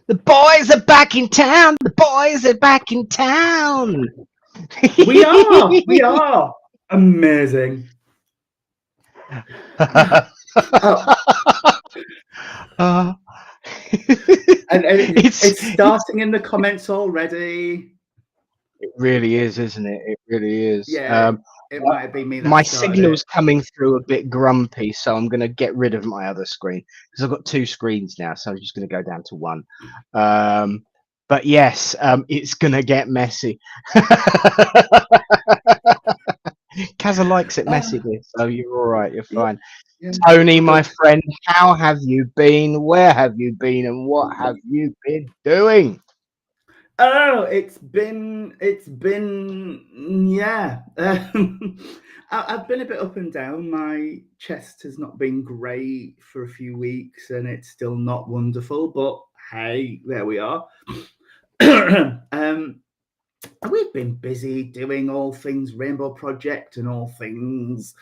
The boys are back in town. The boys are back in town. We are amazing. Oh, Uh, and it's it's starting in the comments already. it really is, isn't it? It really is. Yeah, it might have been me that My started it. signal's coming through a bit grumpy, so I'm going to get rid of my other screen because I've got two screens now, so I'm just going to go down to one. But yes, it's going to get messy. Kaza likes it Uh, messy, dear, so you're all right. You're yeah, fine. yeah, Tony, my good. friend, how have you been? Where have you been? And what have you been doing? Oh, yeah. I've been a bit up and down. My chest has not been great for a few weeks, and it's still not wonderful. But hey, there we are. um, we've been busy doing all things Rainbow Project and all things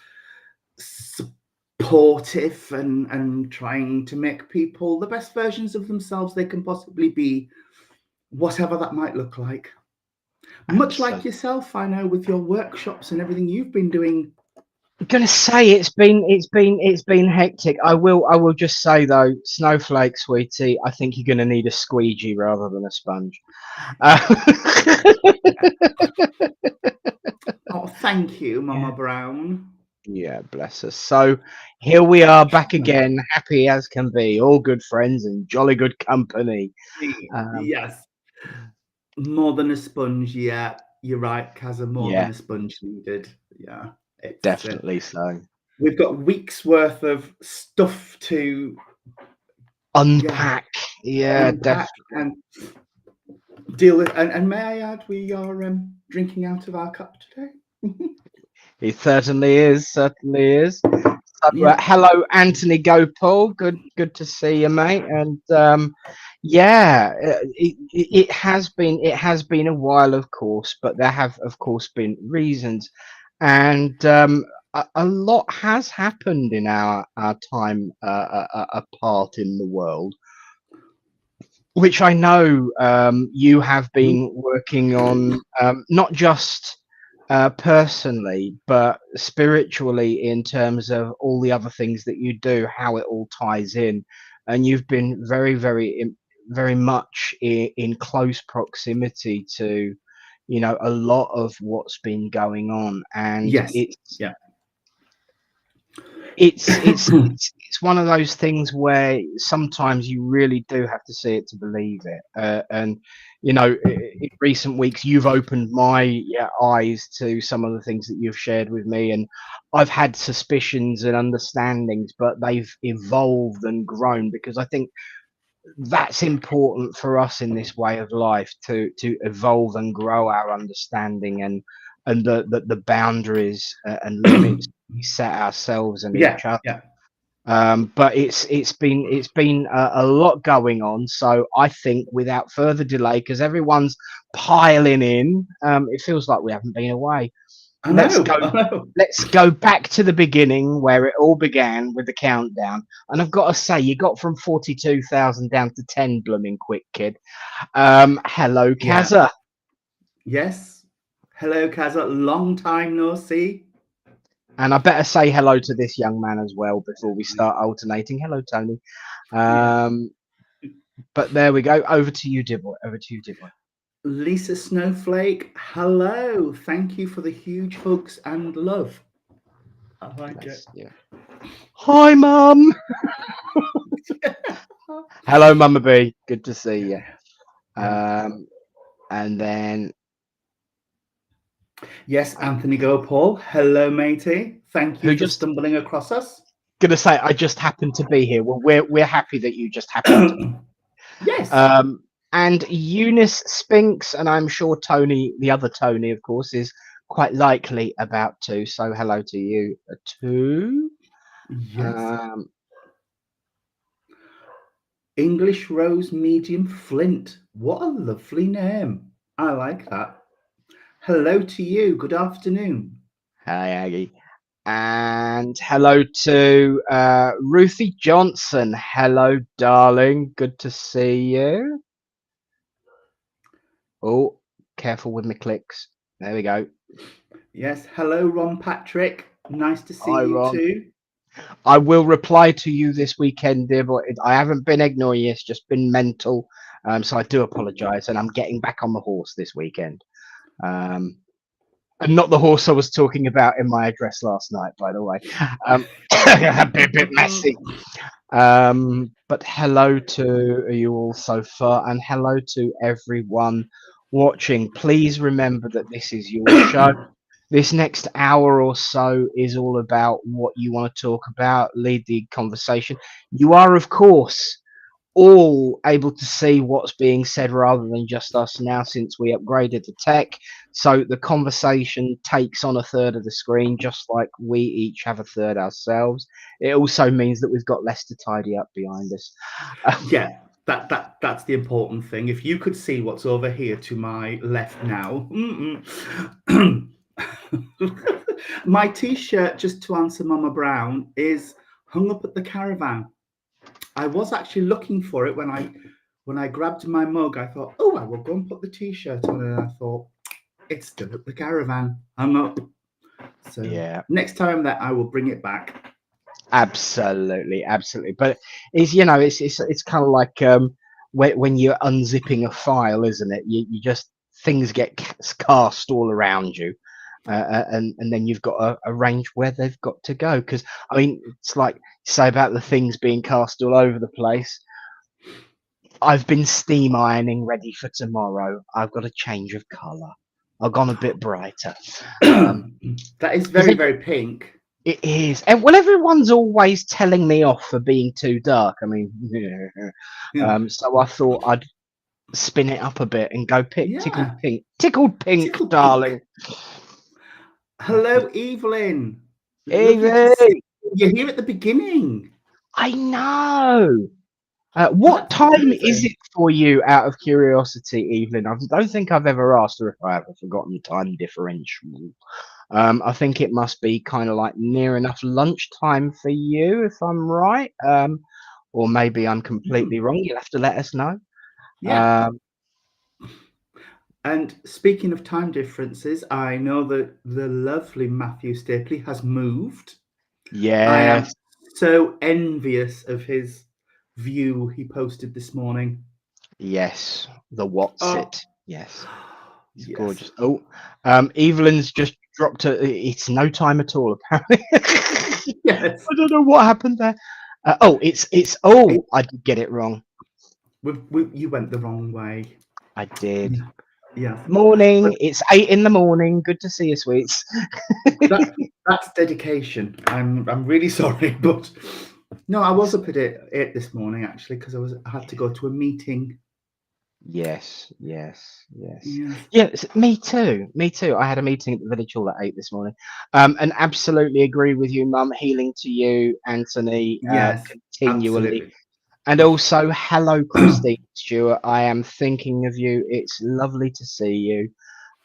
supportive and trying to make people the best versions of themselves they can possibly be, whatever that might look like. Much like Absolutely. yourself, I know, with your workshops and everything you've been doing. I'm gonna say it's been hectic. I will just say though, snowflake, sweetie, I think you're gonna need a squeegee rather than a sponge. Oh, thank you, Mama Brown. Yeah, bless us. So here we are back again, happy as can be, all good friends and jolly good company. Um, Yes, more than a sponge. Yeah, you're right, Kaza. More than yeah, a sponge needed. Yeah, it's definitely so. we've got weeks worth of stuff to, yeah, Unpack, yeah, unpack definitely. and deal with. And may I add, we are drinking out of our cup today. He certainly is, certainly is. So, Yeah, hello, Anthony Gopal. Good to see you, mate. And yeah, it has been a while, of course, but there have, of course, been reasons, and a lot has happened in our time apart in the world, which I know you have been working on, not just personally, but spiritually in terms of all the other things that you do, how it all ties in. And you've been very much in close proximity to, a lot of what's been going on. And yes, yeah. it's one of those things where sometimes you really do have to see it to believe it. And in recent weeks, you've opened my eyes to some of the things that you've shared with me, and I've had suspicions and understandings, but they've evolved and grown because I think that's important for us in this way of life to evolve and grow our understanding and the boundaries and limits we set ourselves and Yeah, each other. yeah. But it's been a lot going on, so I think without further delay, because everyone's piling in, it feels like we haven't been away. I Let's know, go. I know. Let's go back to the beginning where it all began with the countdown. And I've got to say, you got from 42,000 down to 10 blooming quick, kid. Hello, Yeah. Kaza. Yes. Hello, Kaza. Long time no see. And I better say hello to this young man as well before we start alternating. Hello, Tony. Yeah. Um, but there we go. Over to you, Dibboy. Over to you, Dibboy. Lisa Snowflake. Hello. Thank you for the huge hugs and love. I like it. Bless you. Hi, Mum. Hello, Mama B. Good to see you. Yeah. And then Yes, Anthony Gopal. Hello, matey. Thank you who for just stumbling across us. gonna say I just happened to be here. Well, we're happy that you just happened to. Yes. Um, and Eunice Spinks, and I'm sure Tony, the other Tony, of course, is quite likely about to. So hello to you too. Yes. Um, English Rose Medium Flint. What a lovely name. I like that. Hello to you. Good afternoon. Hi, Aggie. And hello to Ruthie Johnson. Hello, darling. Good to see you. Oh, careful with my clicks. There we go. Yes. Hello, Ron Patrick. Nice to see Hi, you Ron. too. I will reply to you this weekend, dear, but I haven't been ignoring you. It's just been mental. So I do apologise, and I'm getting back on the horse this weekend. Um, and not the horse I was talking about in my address last night, by the way. A bit messy. But hello to you all so far, and hello to everyone watching. Please remember that this is your show. This next hour or so is all about what you want to talk about, lead the conversation. You are, of course, all able to see what's being said rather than just us now since we upgraded the tech. So the conversation takes on a third of the screen, just like we each have a third ourselves. It also means that we've got less to tidy up behind us. Yeah, that's the important thing. If you could see what's over here to my left now. My T-shirt, just to answer Mama Brown, is hung up at the caravan. I was actually looking for it when I grabbed my mug. I thought, oh, I will go and put the T-shirt on, and I thought it's still at the caravan. I'm up. So Yeah. next time that I will bring it back. Absolutely, absolutely. But it's kind of like when you're unzipping a file, isn't it? You just things get cast all around you, and then you've got to arrange where they've got to go. Because I mean, it's like say about the things being cast all over the place. I've been steam ironing ready for tomorrow. I've got a change of colour. I've gone a bit brighter. That is very, very pink. It is, and well, everyone's always telling me off for being too dark. I mean, so I thought I'd spin it up a bit and go Yeah. tickled pink, Tickled darling. pink. Hello, Evelyn. Lovely to see Evie, you. You're here at the beginning. I know. What That's time is amazing. it for you, out of curiosity, Evelyn? I don't think I've ever asked, or if I have, I've forgotten the time differential. I think it must be kind of like near enough lunchtime for you, if I'm right. Or maybe I'm completely wrong. You'll have to let us know. Yeah. Um, And speaking of time differences, I know that the lovely Matthew Stapley has moved. I am yes, so envious of his view he posted this morning. yes, the what's Oh, it? Yes, it's yes. gorgeous. Oh, Evelyn's just dropped a. It's no time at all, apparently. Yes. I don't know what happened there. It's. It, Oh, I did get it wrong. you went the wrong way. I did. Yes. But Morning. It's 8 in the morning. Good to see you, sweets. that that's dedication. I'm really sorry, but no, I was up at it this morning actually because I had to go to a meeting. Yes, yes, yes. Yes. Yes, me too. Me too. I had a meeting at the village hall at 8 this morning. And absolutely agree with you, Mum. Healing to you, Anthony, Yes, continually. absolutely. And also, hello, Christine Stewart. I am thinking of you. It's lovely to see you.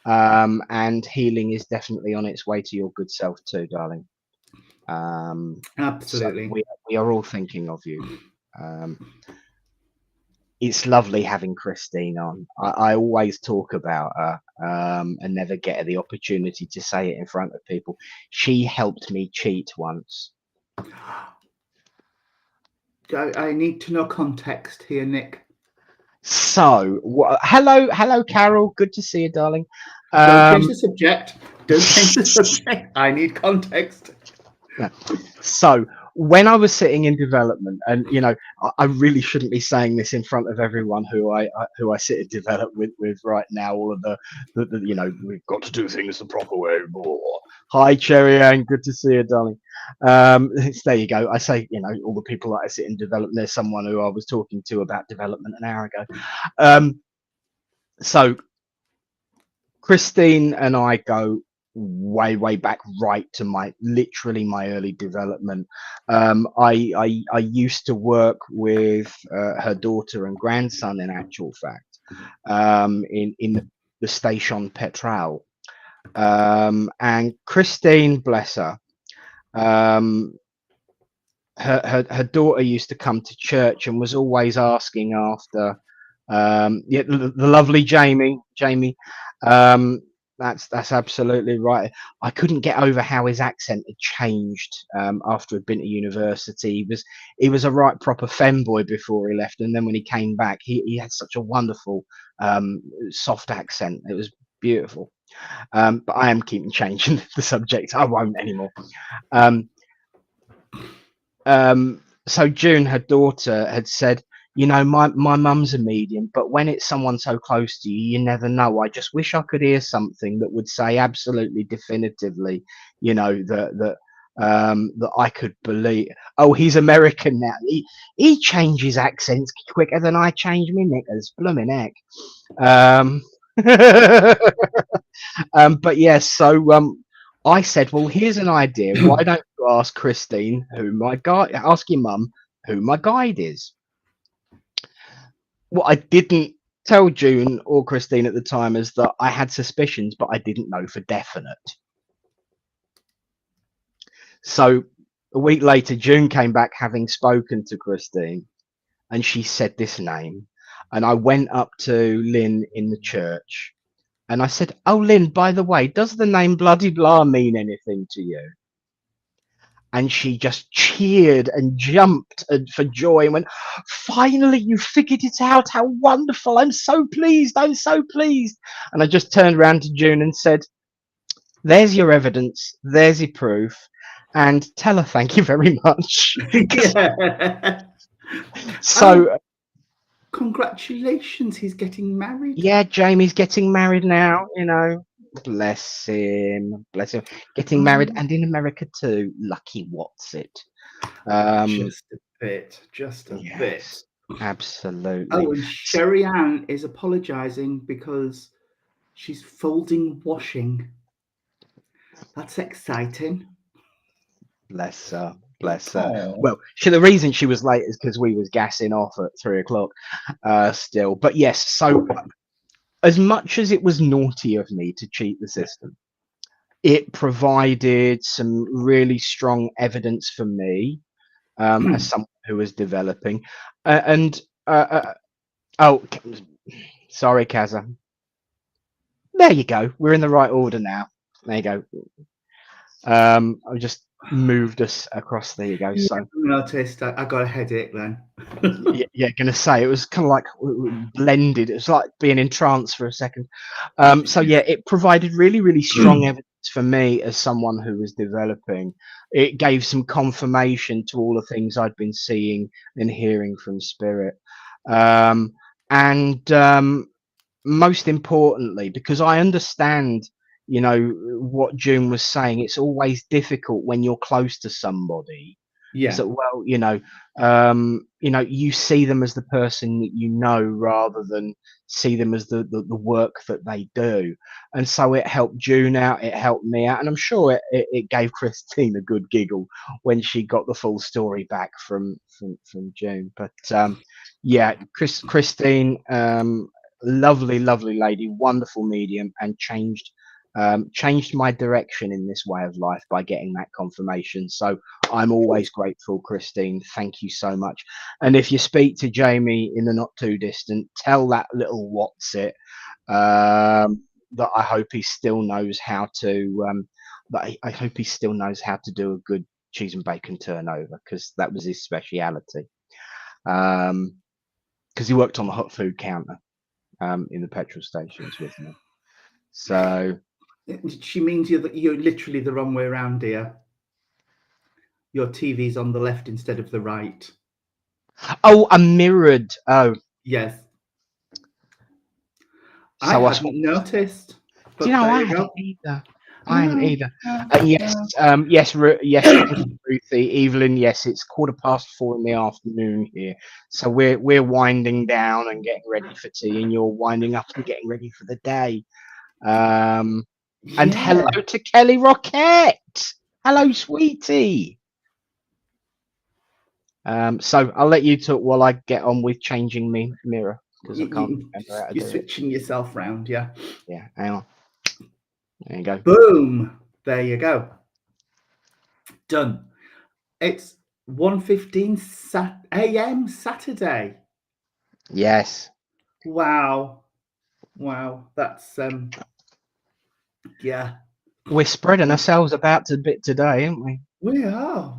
And healing is definitely on its way to your good self too, darling. So Absolutely. we are all thinking of you. Um, it's lovely having Christine on. I always talk about her and never get the opportunity to say it in front of people. She helped me cheat once. I need to know context here, Nick. So, hello, Carol. Good to see you, darling. Don't change Um, the subject. Don't change the subject. I need context. Yeah. So when I was sitting in development, and I really shouldn't be saying this in front of everyone who I sit in development with right now. All of we've got to do things the proper way. Hi, Cherry Ann, good to see you, darling. There you go. I say all the people that I sit in development. There's someone who I was talking to about development an hour ago. So Christine and I go way back, right to literally my early development. I used to work with her daughter and grandson, in actual fact, in the station Petrol. And Christine, bless her, um, her daughter used to come to church and was always asking after Yeah, the lovely Jamie. Um, that's absolutely right. I couldn't get over how his accent had changed after he'd been to university. He was a right proper femboy before he left, and then when he came back, he had such a wonderful soft accent. It was beautiful. But I am keeping changing the subject. I won't anymore. Um, so June, her daughter, had said, my mum's a medium, but when it's someone so close to you, you never know. I just wish I could hear something that would say absolutely definitively, that I could believe. Oh, he's American now. He changes accents quicker than I change my knickers. Blooming heck. Um, but yes, so I said, well, here's an idea. Why don't you ask Christine ask your mum who my guide is? What I didn't tell June or Christine at the time is that I had suspicions, but I didn't know for definite. So a week later, June came back having spoken to Christine, and she said this name. And I went up to Lynn in the church and I said, "Oh, Lynn, by the way, does the name Bloody Blah mean anything to you?" And she just cheered and jumped for joy and went, "Finally, you figured it out. How wonderful. I'm so pleased. I'm so pleased." And I just turned around to June and said, "There's your evidence. There's your proof. And tell her thank you very much." Yeah. Oh, So, congratulations, he's getting married. yeah, Jamie's getting married now, Bless him. Bless him. Getting married Oh, and in America too. Lucky what's it. Um, just a bit. yes, absolutely. Oh, and Sherry Ann is apologising because she's folding washing. That's exciting. Bless her. Bless her. Oh. Well, the reason she was late is because we was gassing off at 3 o'clock still. But yes, so as much as it was naughty of me to cheat the system, it provided some really strong evidence for me as someone who was developing. And oh, sorry, Kaza. There you go. We're in the right order now. There you go. I just moved us across. There you go. Yeah, I So noticed. I got a headache then. yeah, gonna say it was kind of like blended. It was like being in trance for a second. So yeah, it provided really, really strong evidence for me as someone who was developing. It gave some confirmation to all the things I'd been seeing and hearing from spirit, and most importantly, because I understand, what June was saying. It's always difficult when you're close to somebody. Yeah. So, well, you see them as the person that you know rather than see them as the work that they do. And so it helped June out, it helped me out, and I'm sure it gave Christine a good giggle when she got the full story back from June. But yeah, Christine, lovely, lovely lady, wonderful medium, and changed my direction in this way of life by getting that confirmation. So I'm always grateful, Christine. Thank you so much. And if you speak to Jamie in the not too distant, tell that little what's it that I hope he still knows how to. I hope he still knows how to do a good cheese and bacon turnover, because that was his speciality. Because he worked on the hot food counter in the petrol stations with me. So, She means you're literally the wrong way around, dear. Your TV's on the left instead of the right. oh, a mirrored. Oh, Yes. I so I hadn't swapped. noticed, Do you but know there I you hadn't go. either. I hadn't No, either. no, And yes, no. yes, thank you, Ruthie, Evelyn. Yes, it's 4:15 in the afternoon here, so we're winding down and getting ready for tea, and you're winding up and getting ready for the day. Um, and hello Yeah. to Kelly Rockette. Hello, sweetie. So I'll let you talk while I get on with changing me mirror, because I can't remember how to You're do it. switching yourself round, yeah. Yeah, hang on. There you go. Boom. There you go. Done. It's 1:15 a.m. Saturday. Yes, Wow. That's yeah. We're spreading ourselves about a bit today, aren't we? We are.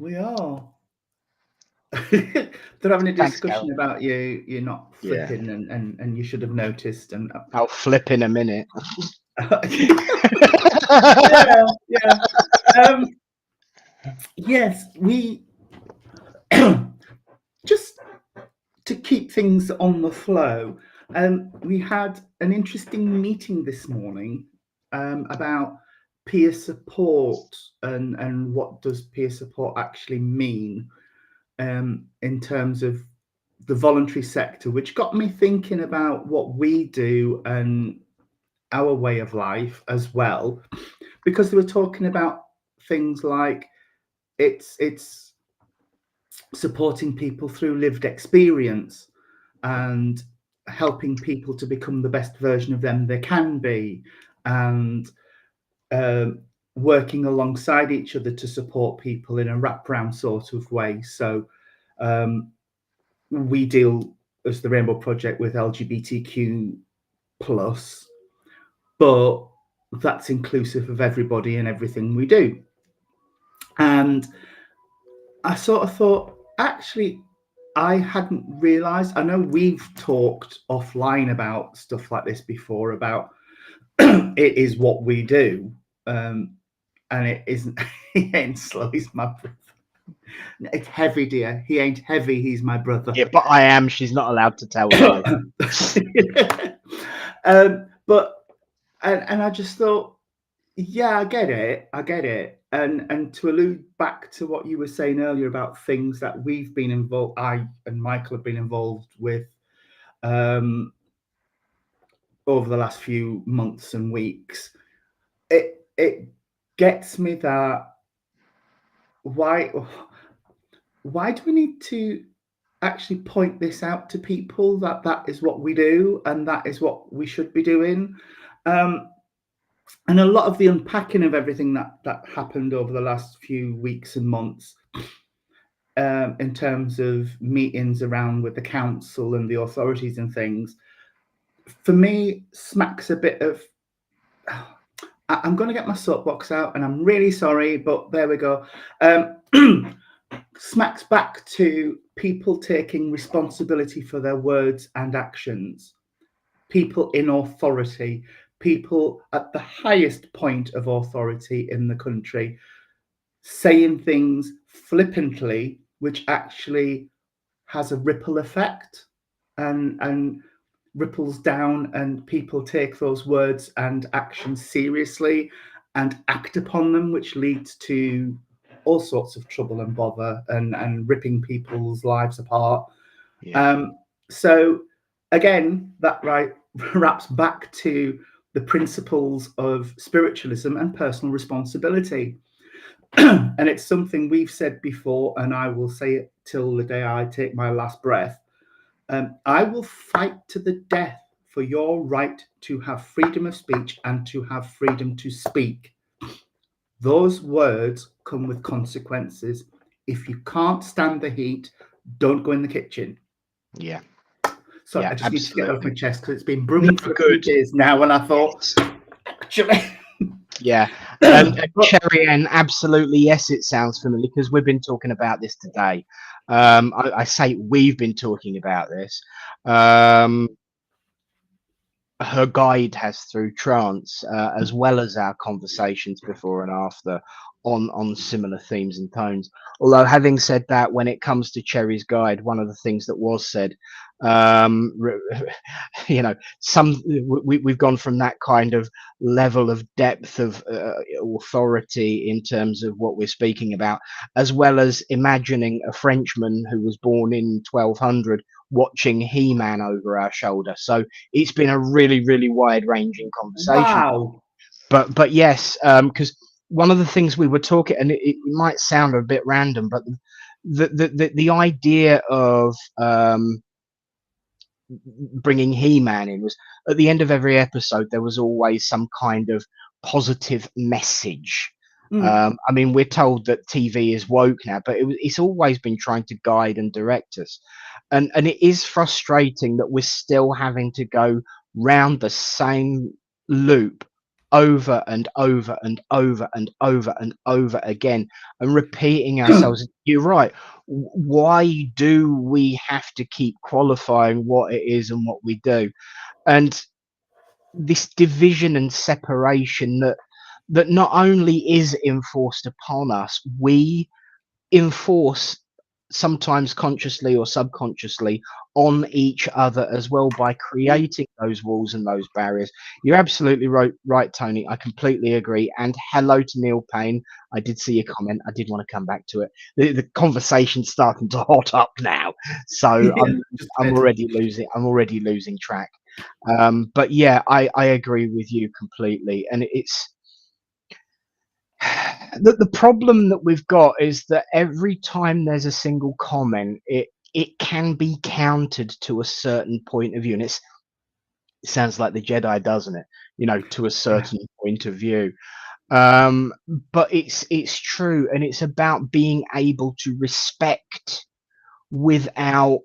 They're having a Thanks, Carol. discussion about you're not Yeah. flipping and you should have noticed and I'll flip in a minute. yeah. Um, yes, we just to keep things on the flow. We had an interesting meeting this morning about peer support and what does peer support actually mean in terms of the voluntary sector, which got me thinking about what we do and our way of life as well, because they were talking about things like it's supporting people through lived experience and helping people to become the best version of them they can be, and working alongside each other to support people in a wraparound sort of way. So we deal as the Rainbow Project with LGBTQ plus, but that's inclusive of everybody and everything we do. And I sort of thought, actually, I hadn't realized. I know we've talked offline about stuff like this before, about it is what we do. And it isn't, he ain't slow, he's my brother. It's heavy, dear. He ain't heavy, he's my brother. Yeah, but I am. She's not allowed to tell lies. But and I just thought, yeah, I get it. And to allude back to what you were saying earlier about things that we've been involved, I and Michael have been involved with over the last few months and weeks, it gets me that why do we need to actually point this out to people that that is what we do and that is what we should be doing? And a lot of the unpacking of everything that happened over the last few weeks and months, in terms of meetings around with the council and the authorities and things, for me smacks a bit of. I'm going to get my soapbox out, and I'm really sorry, but there we go. Smacks back to people taking responsibility for their words and actions, people in authority, people at the highest point of authority in the country saying things flippantly, which actually has a ripple effect and ripples down, and people take those words and actions seriously and act upon them, which leads to all sorts of trouble and bother and ripping people's lives apart. Yeah. So again, that wraps back to the principles of spiritualism and personal responsibility. And it's something we've said before, and I will say it till the day I take my last breath. I will fight to the death for your right to have freedom of speech and to have freedom to speak. Those words come with consequences. If you can't stand the heat, don't go in the kitchen. Yeah. So Yeah, I just need to get it off my absolutely. chest because it's been No, brewing for a few good. days now, and I thought, actually, Yeah. but Cherry N, absolutely. Yes, it sounds familiar because we've been talking about this today. I say we've been talking about this. Her guide has through trance, as well as our conversations before and after on similar themes and tones. Although having said that, when it comes to Cherry's guide, one of the things that was said, you know, we've gone from that kind of level of depth of authority in terms of what we're speaking about, as well as imagining a Frenchman who was born in 1200 watching He-Man over our shoulder. So it's been a really, really wide-ranging conversation. wow, But yes, because one of the things we were talking, and it might sound a bit random, but the idea of bringing He-Man in was at the end of every episode there was always some kind of positive message I mean, we're told that TV is woke now, but it's always been trying to guide and direct us. And it is frustrating that we're still having to go round the same loop over and over and over and over and over again and repeating ourselves. You're right. Why do we have to keep qualifying what it is and what we do? And this division and separation that not only is enforced upon us, we enforce sometimes consciously or subconsciously on each other as well by creating those walls and those barriers. You're absolutely right, Tony. I completely agree. And hello to Neil Payne. I did see your comment. I did want to come back to it. The conversation's starting to hot up now, so Yeah, just a I'm bit. already losing. I'm already losing track. But yeah, I agree with you completely, and it's the problem that we've got is that every time there's a single comment, it can be countered to a certain point of view, and it sounds like the Jedi, doesn't it? You know, to a Yeah. certain point of view. Um, but it's true, and it's about being able to respect without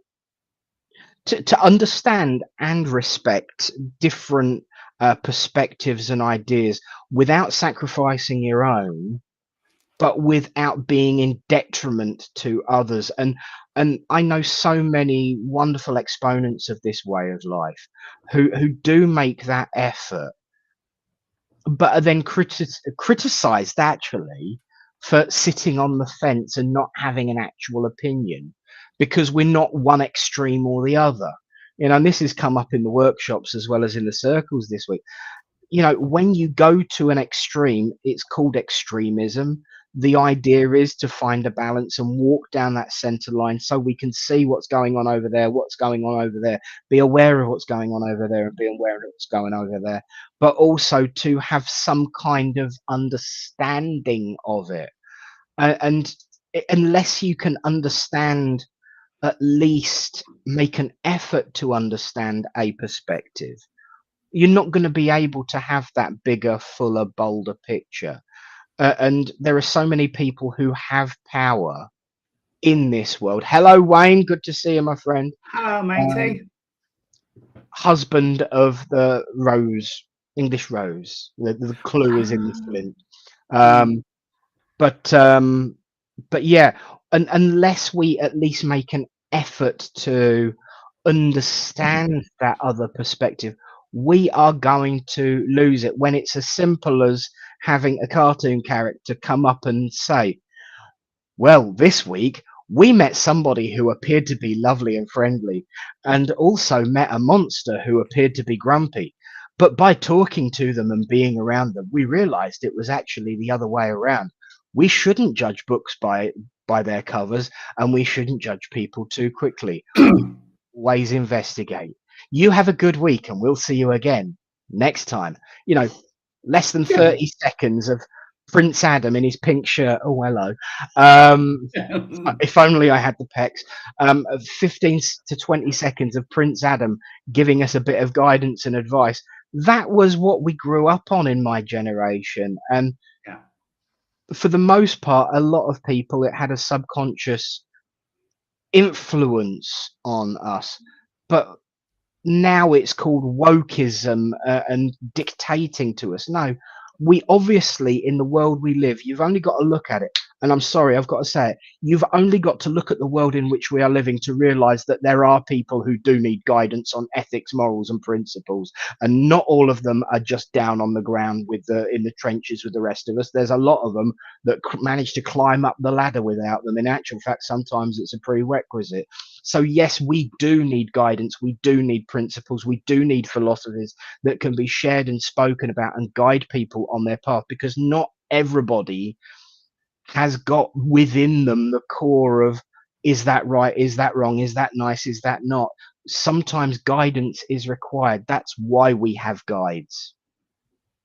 to understand and respect different perspectives and ideas without sacrificing your own, but without being in detriment to others. And I know so many wonderful exponents of this way of life who do make that effort, but are then criticized actually for sitting on the fence and not having an actual opinion because we're not one extreme or the other. You know, and this has come up in the workshops as well as in the circles this week. You know, when you go to an extreme, it's called extremism. The idea is to find a balance and walk down that center line so we can see what's going on over there, what's going on over there, be aware of what's going on over there and be aware of what's going over there, but also to have some kind of understanding of it. And unless you can understand, at least make an effort to understand a perspective, you're not going to be able to have that bigger, fuller, bolder picture. And there are so many people who have power in this world. Hello, Wayne. Good to see you, my friend. Hello, Um, matey. husband of the rose, English rose. The clue is in the flint. Mm. Um, but um, but yeah, unless we at least make an effort to understand that other perspective, we are going to lose it when it's as simple as having a cartoon character come up and say, well, this week we met somebody who appeared to be lovely and friendly, and also met a monster who appeared to be grumpy. But by talking to them and being around them, we realized it was actually the other way around. We shouldn't judge books by their covers, and we shouldn't judge people too quickly. We always investigate. You have a good week, and we'll see you again next time. You know, less than Yeah. 30 seconds of Prince Adam in his pink shirt. Oh, hello. Um, if only I had the pecs. 15 to 20 seconds of Prince Adam giving us a bit of guidance and advice. That was what we grew up on in my generation. And Yeah. for the most part, a lot of people, it had a subconscious influence on us. But now it's called wokeism and dictating to us. No, we obviously, in the world we live, you've only got to look at it. And I'm sorry, I've got to say it. You've only got to look at the world in which we are living to realize that there are people who do need guidance on ethics, morals, and principles. And not all of them are just down on the ground in the trenches with the rest of us. There's a lot of them that manage to climb up the ladder without them. In actual fact, sometimes it's a prerequisite. So yes, we do need guidance, we do need principles, we do need philosophies that can be shared and spoken about and guide people on their path, because not everybody has got within them the core of, is that right, is that wrong, is that nice, is that not. Sometimes guidance is required. That's why we have guides.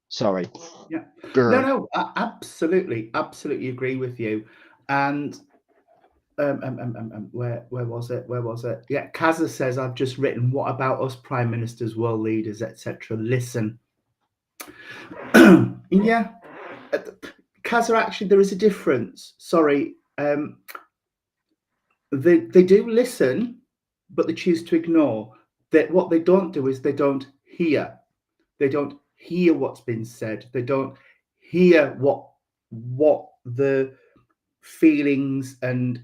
Sorry. Yeah. No, Grr. no, absolutely, absolutely agree with you. And where was it? Where was it? Yeah, Kaza says, I've just written, what about us prime ministers, world leaders, etc.? Listen. Yeah. Kazza, actually, there is a difference. Sorry. They do listen, but they choose to ignore. That what they don't do is they don't hear. They don't hear what's been said. They don't hear what the feelings and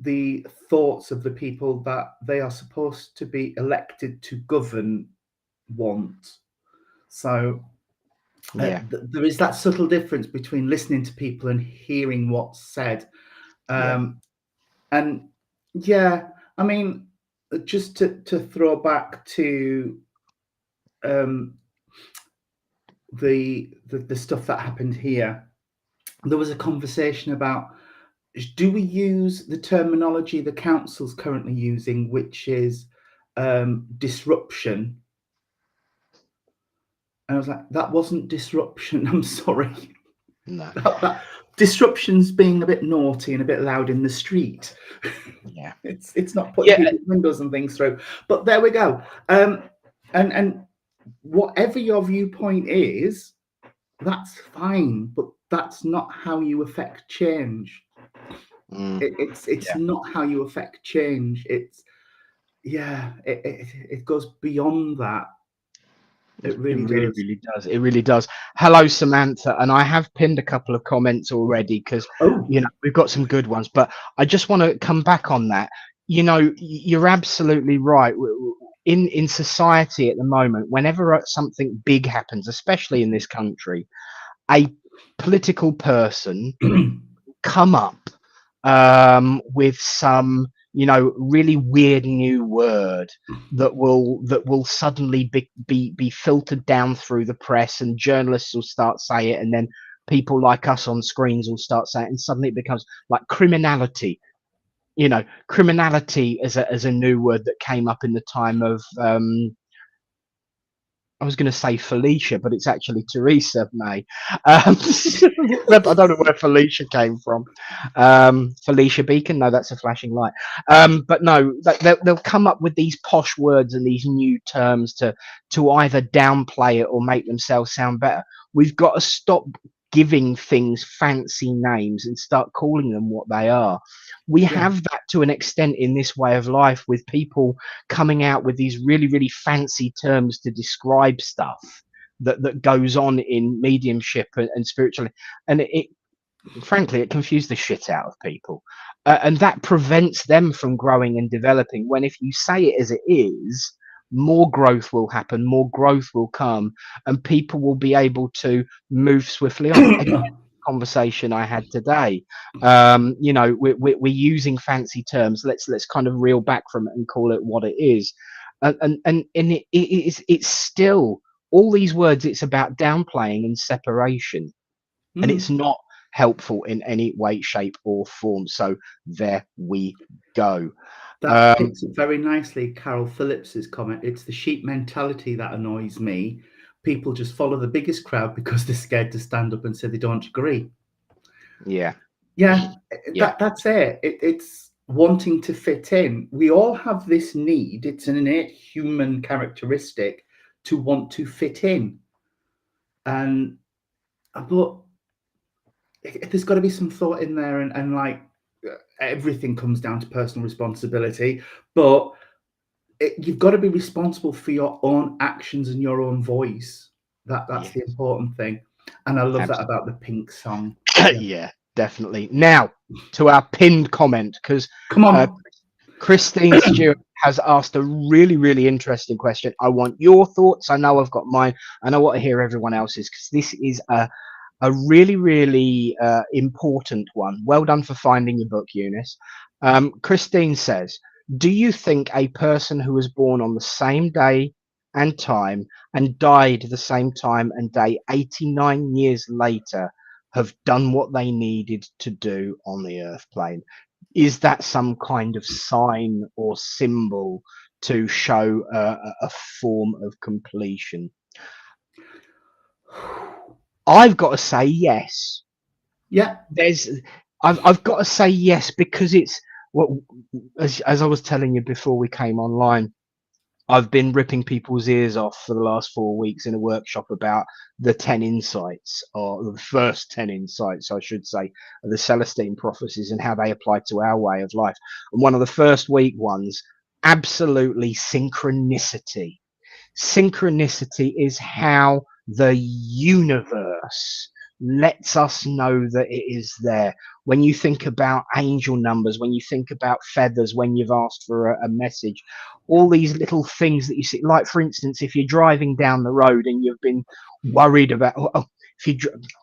the thoughts of the people that they are supposed to be elected to govern want. So Yeah, there is that subtle difference between listening to people and hearing what's said. yeah, And yeah, I mean, just to throw back to um, the stuff that happened here, there was a conversation about, do we use the terminology the council's currently using, which is disruption? And I was like, that wasn't disruption. I'm sorry. no, That disruption's being a bit naughty and a bit loud in the street. yeah, It's not putting yeah, people's windows and things through. But there we go. And whatever your viewpoint is, that's fine. But that's not how you affect change. mm, It's yeah. not how you affect change. It's it goes beyond that. It It really really, does. really does. It really does. Hello, Samantha. And I have pinned a couple of comments already because, Oh, we've got some good ones. But I just want to come back on that. You're absolutely right. In society at the moment, whenever something big happens, especially in this country, a political person come up with some really weird new word that will suddenly be filtered down through the press, and journalists will start saying it, and then people like us on screens will start saying it, and suddenly it becomes like criminality. Criminality as a new word that came up in the time of I was going to say Felicia, but it's actually Theresa May. I don't know where Felicia came from. Felicia Beacon? No, that's a flashing light. But no, they'll come up with these posh words and these new terms to either downplay it or make themselves sound better. We've got to stop giving things fancy names and start calling them what they are. We yeah, have that to an extent in this way of life, with people coming out with these really, really fancy terms to describe stuff that goes on in mediumship and spirituality. And it frankly, it confused the shit out of people. And that prevents them from growing and developing. When if you say it as it is, more growth will happen, more growth will come, and people will be able to move swiftly on. Again, conversation I had today. We're using fancy terms. Let's kind of reel back from it and call it what it is. And it's still all these words. It's about downplaying and separation, and it's mm, not helpful in any way, shape, or form. So there we go. that Um, picks up very nicely Carol Phillips's comment. It's the sheep mentality that annoys me. People just follow the biggest crowd because they're scared to stand up and say they don't agree. yeah, Yeah, yeah, that's it. It's wanting to fit in. We all have this need. It's an innate human characteristic to want to fit in. And but there's got to be some thought in there, and like everything comes down to personal responsibility. But you've got to be responsible for your own actions and your own voice. That's yeah, the important thing. And I love that absolutely. about the Pink song. Yeah, Yeah, definitely. Now to our pinned comment, because come uh, on. Christine Stewart has asked a really, really interesting question. I want your thoughts. I know I've got mine, and I want to hear everyone else's, because this is a really, really important one. Well done for finding your book, Eunice. Christine says, do you think a person who was born on the same day and time and died the same time and day 89 years later have done what they needed to do on the earth plane? Is that some kind of sign or symbol to show a form of completion? I've got to say yes. Yeah. There's I've got to say yes, because it's what, as I was telling you before we came online, I've been ripping people's ears off for the last 4 weeks in a workshop about the 10 insights, or the first 10 insights, I should say, of the Celestine prophecies and how they apply to our way of life. And one of the first week ones, absolutely synchronicity. Synchronicity is how the universe lets us know that it is there. When you think about angel numbers, when you think about feathers, when you've asked for a message, all these little things that you see, like for instance, if you're driving down the road and you've been worried about, if you,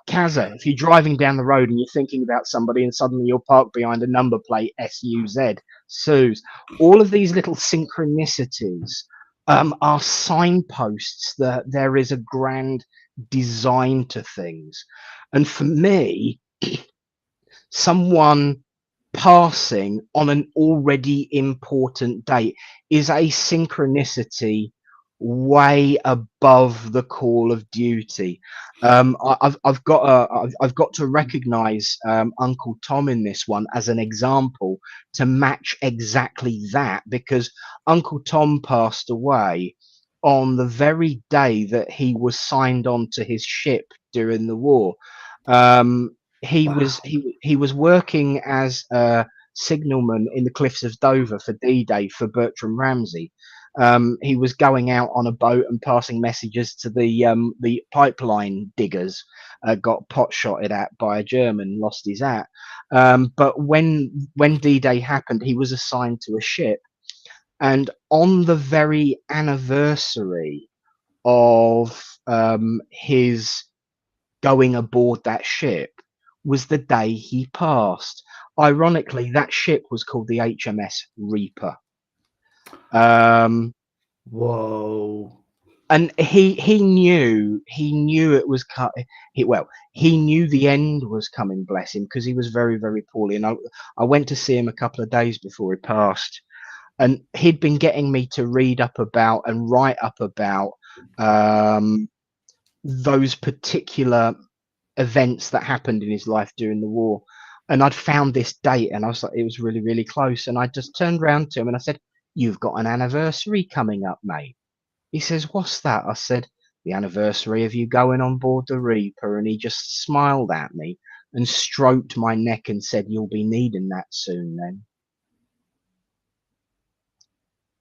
Kaza, if you're driving down the road and you're thinking about somebody and suddenly you're parked behind a number plate, SUZ, Suze, all of these little synchronicities are signposts that there is a grand design to things. And for me, someone passing on an already important date is a synchronicity way above the call of duty. I've got to recognise Uncle Tom in this one as an example to match exactly that, because Uncle Tom passed away on the very day that he was signed on to his ship during the war. Um, Wow. he was working as a signalman in the cliffs of Dover for D-Day for Bertram Ramsay. He was going out on a boat and passing messages to the pipeline diggers. Got pot shotted at by a German, lost his hat. But when D-Day happened, he was assigned to a ship, and on the very anniversary of his going aboard that ship was the day he passed. Ironically, that ship was called the HMS Reaper. Whoa. And he knew it was he knew the end was coming, bless him, because he was very, very poorly. And I went to see him a couple of days before he passed, and he'd been getting me to read up about and write up about those particular events that happened in his life during the war. And I'd found this date, and I was like, it was really, really close. And I just turned around to him and I said, "You've got an anniversary coming up, mate." He says, "What's that?" I said, "The anniversary of you going on board the Reaper." And he just smiled at me and stroked my neck and said, "You'll be needing that soon then."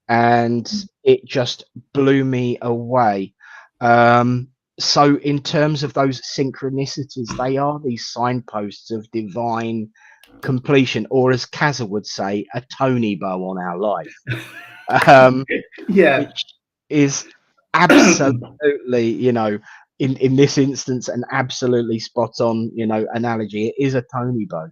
And it just blew me away. So in terms of those synchronicities, they are these signposts of divine completion, or as Kaza would say, a Tony bow on our life, Yeah. which is absolutely, in this instance, an absolutely spot on, analogy. It is a Tony bow.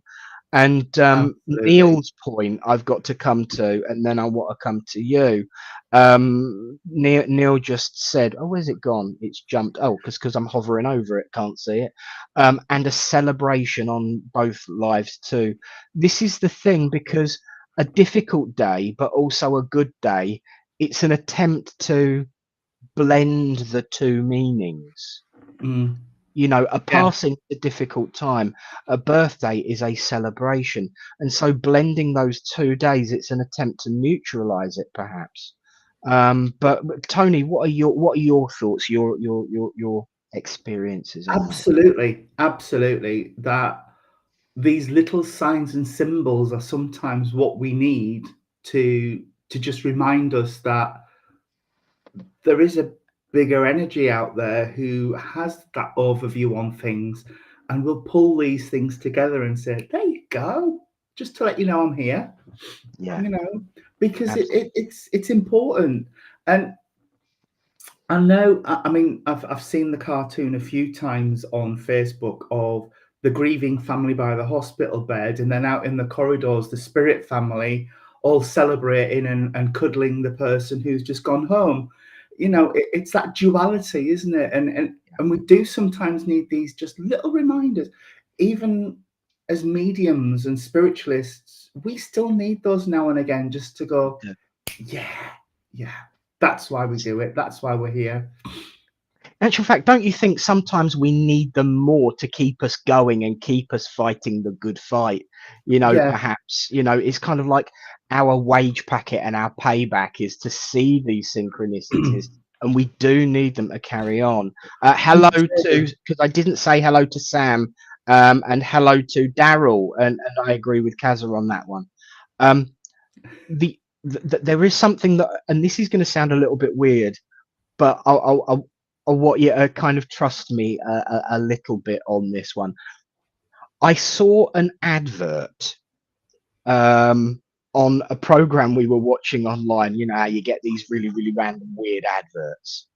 And Absolutely. Neil's point, I've got to come to, and then I want to come to you. Neil just said, "Oh, where's it gone? It's jumped." Oh, because I'm hovering over it, can't see it. And a celebration on both lives too. This is the thing, because a difficult day, but also a good day. It's an attempt to blend the two meanings. Mm. A Yeah. passing a difficult time, a birthday is a celebration, and so blending those 2 days, it's an attempt to neutralize it, perhaps. But Tony, what are your thoughts, your experiences in that? Absolutely. Absolutely. That these little signs and symbols are sometimes what we need to just remind us that there is a bigger energy out there who has that overview on things and will pull these things together and say, there you go, just to let you know I'm here, Yeah, because absolutely. it's important. And I know, I mean, I've seen the cartoon a few times on Facebook of the grieving family by the hospital bed, and then out in the corridors, the spirit family all celebrating and cuddling the person who's just gone home. It's that duality, isn't it? And we do sometimes need these just little reminders, even as mediums and spiritualists, we still need those now and again just to go, Yeah. yeah, yeah. That's why we do it. That's why we're here. actual fact, don't you think sometimes we need them more to keep us going and keep us fighting the good fight? Yeah. Perhaps, it's kind of like our wage packet and our payback is to see these synchronicities, and we do need them to carry on. Hello to, because I didn't say hello to Sam, and hello to Daryl, and I agree with Kazza on that one. Um, there is something that, and this is going to sound a little bit weird, but I'll want you to kind of trust me a little bit on this one. I saw an advert on a program we were watching online. You know how you get these really, really random, weird adverts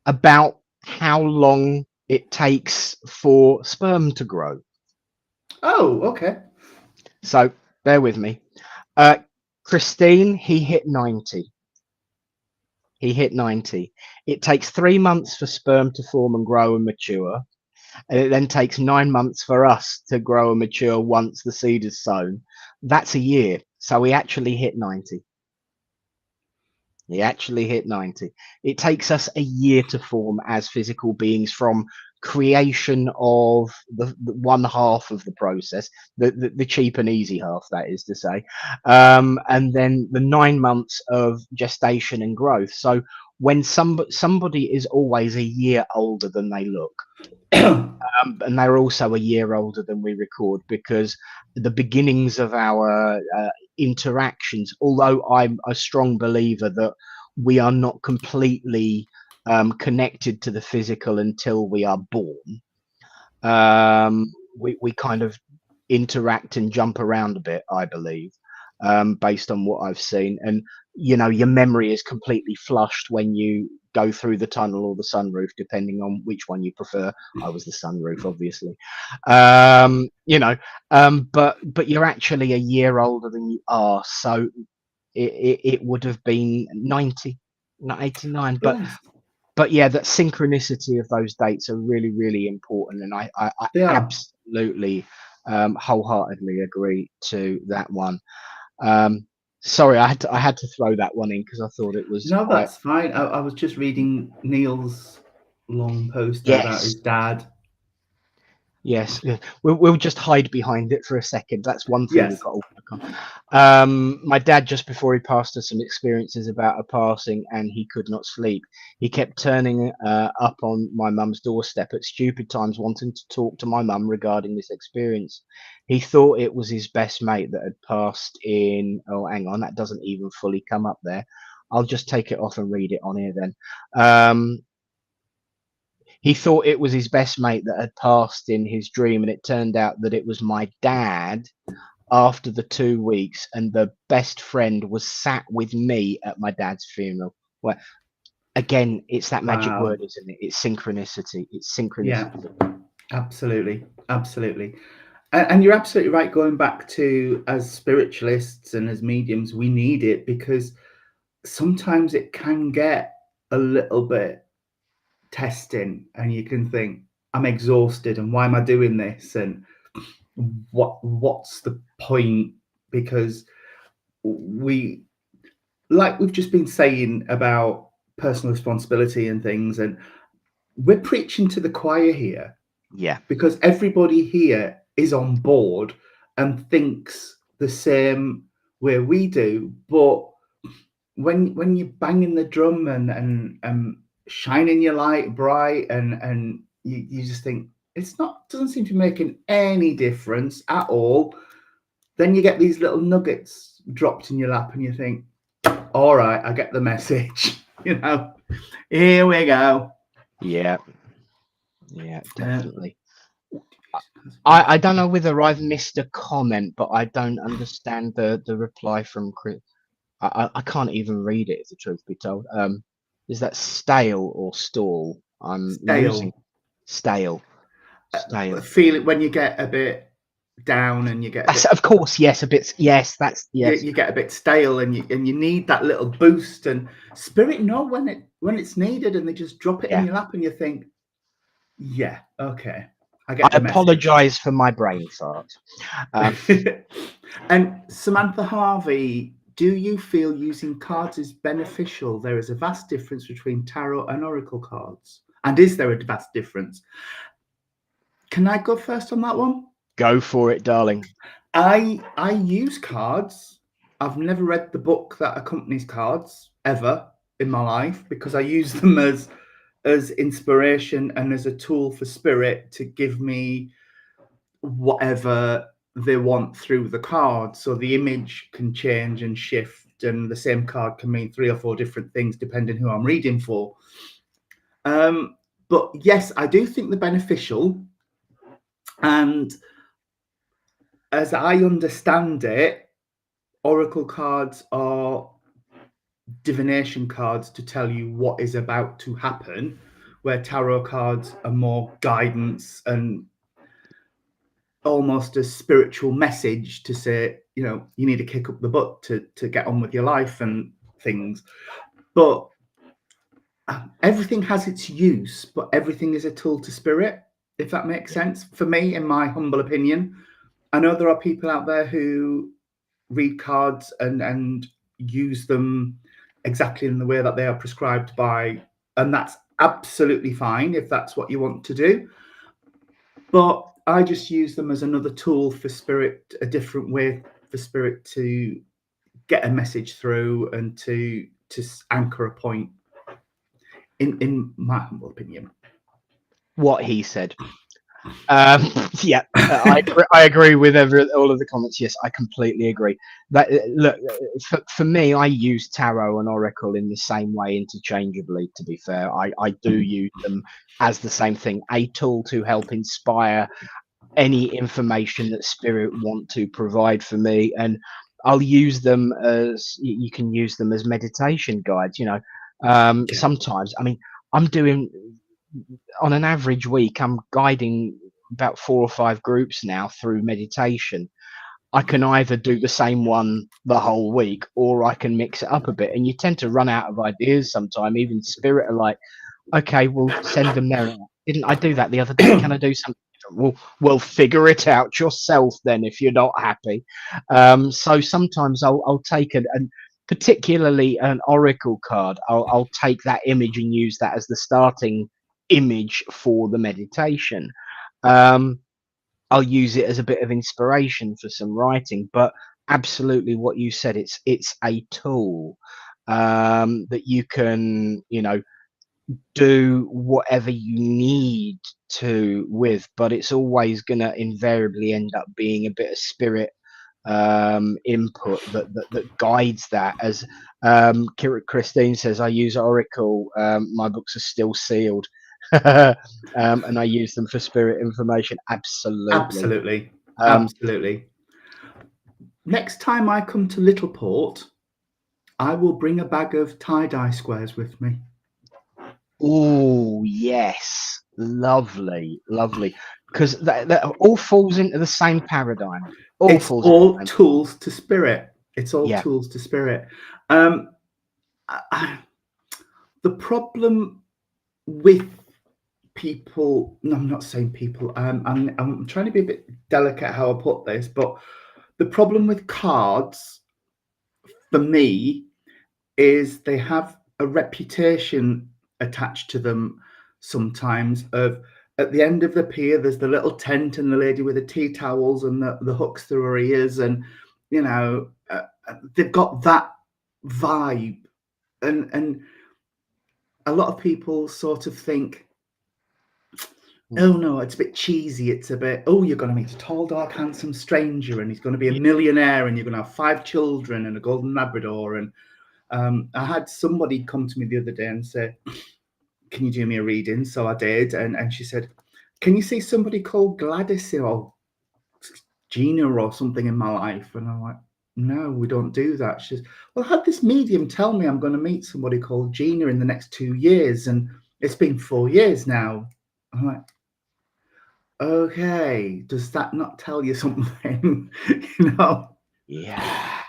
about how long it takes for sperm to grow. Oh, okay. So bear with me. Christine, he hit 90. He hit 90. It takes 3 months for sperm to form and grow and mature. And it then takes 9 months for us to grow and mature once the seed is sown. That's a year. So we actually hit 90. He actually hit 90. It takes us a year to form as physical beings from creation of the one half of the process, the cheap and easy half, that is to say, and then the 9 months of gestation and growth. So when somebody is always a year older than they look, and they're also a year older than we record, because the beginnings of our interactions, although I'm a strong believer that we are not completely connected to the physical until we are born, we kind of interact and jump around a bit, I believe, based on what I've seen. And your memory is completely flushed when you go through the tunnel or the sunroof, depending on which one you prefer. I was the sunroof, obviously. But you're actually a year older than you are, so it would have been 90, not 89. But yeah, that synchronicity of those dates are really, really important, and I They are. absolutely wholeheartedly agree to that one. Sorry, I had to throw that one in because I thought it was No, quite. that's fine. I was just reading Neil's long post there about Yes, his dad. yes, yeah. We'll just hide behind it for a second. That's one thing we've Yes. got to work on. My dad, just before he passed, us some experiences about a passing, and he could not sleep. He kept turning up on my mum's doorstep at stupid times, wanting to talk to my mum regarding this experience. He thought it was his best mate that had passed in. Oh, hang on, that doesn't even fully come up there. I'll just take it off and read it on here then. He thought it was his best mate that had passed in his dream, and it turned out that it was my dad after the 2 weeks, and the best friend was sat with me at my dad's funeral. Well, again, it's that magic Wow. word, isn't it? It's synchronicity. It's Yeah, synchronicity. absolutely. Absolutely. And you're absolutely right. Going back to, as spiritualists and as mediums, we need it because sometimes it can get a little bit testing, and you can think, I'm exhausted, and why am I doing this? And what's the point? Because we, like we've just been saying about personal responsibility and things, and we're preaching to the choir here Yeah. because everybody here is on board and thinks the same way we do. But when you're banging the drum and shining your light bright, and you just think it's not, doesn't seem to be making any difference at all, then you get these little nuggets dropped in your lap and you think, all right, I get the message. Here we go. Yeah. Yeah, definitely. I don't know whether I've missed a comment, but I don't understand the reply from Chris. I can't even read it, if the truth be told. Is that stale or stall? I'm losing. Stale. Stale. Stale. Feel it when you get a bit down and you get a That's, bit, of course, yes, a bit. Yes, that's yes. you get a bit stale, and you need that little boost. And spirit know when it's needed, and they just drop it in Yeah. your lap, and you think, yeah, okay, I I get the message. apologise for my brain fart. And Samantha Harvey do you feel using cards is beneficial? There is a vast difference between tarot and oracle cards. And is there a vast difference? Can I go first on that one? Go for it, darling. I use cards. I've never read the book that accompanies cards ever in my life, because I use them as inspiration and as a tool for spirit to give me whatever they want through the card. So the image can change and shift, and the same card can mean 3 or 4 different things depending who I'm reading for. But yes, I do think they're beneficial. And as I understand it, oracle cards are divination cards to tell you what is about to happen, where tarot cards are more guidance and almost a spiritual message to say, you know, you need to kick up the butt to get on with your life and things. But everything has its use, but everything is a tool to spirit, if that makes sense. For me, in my humble opinion, I know there are people out there who read cards and use them exactly in the way that they are prescribed by, and that's absolutely fine if that's what you want to do. But I just use them as another tool for spirit, a different way for spirit to get a message through and to anchor a point, in my humble opinion. What he said. Yeah, I agree with all of the comments. Yes, I completely agree. That look, for me, I use tarot and oracle in the same way interchangeably. To be fair, I do use them as the same thing, a tool to help inspire any information that spirit want to provide for me, and I'll use them as you can use them as meditation guides. You know, sometimes, I mean, I'm doing on an average week, I'm guiding about 4 or 5 groups now through meditation. I can either do the same one the whole week, or I can mix it up a bit. And you tend to run out of ideas sometime. Even spirit are like, okay, we'll send them there. Didn't I do that the other day? Can I do something different? Well, figure it out yourself then if you're not happy. So sometimes I'll take and particularly an oracle card. I'll take that image and use that as the starting image for the meditation. Um, I'll use it as a bit of inspiration for some writing, but absolutely what you said, it's a tool that you can, you know, do whatever you need to with, but it's always going to invariably end up being a bit of spirit input that guides that. As Christine says, I use oracle, my books are still sealed. And I use them for spirit information. Absolutely. Absolutely. Next time I come to Littleport, I will bring a bag of tie-dye squares with me. Oh yes, lovely, lovely, because that all falls into the same paradigm. It's all tools to spirit. It's all tools to spirit. The problem with people, no, I'm not saying people, I'm trying to be a bit delicate how I put this, but the problem with cards for me is they have a reputation attached to them sometimes of, at the end of the pier there's the little tent and the lady with the tea towels and the hooks through her ears, and you know, they've got that vibe, and a lot of people sort of think, oh no, it's a bit cheesy, it's a bit, oh, you're going to meet a tall, dark, handsome stranger and he's going to be a millionaire and you're going to have 5 children and a golden Labrador. And I had somebody come to me the other day and say, can you do me a reading? So I did, and she said, can you see somebody called Gladys or Gina or something in my life? And I'm like, no, we don't do that. She says, well, I had this medium tell me I'm going to meet somebody called Gina in the next 2 years, and it's been 4 years now. I'm like, okay, does that not tell you something? You know? Yeah.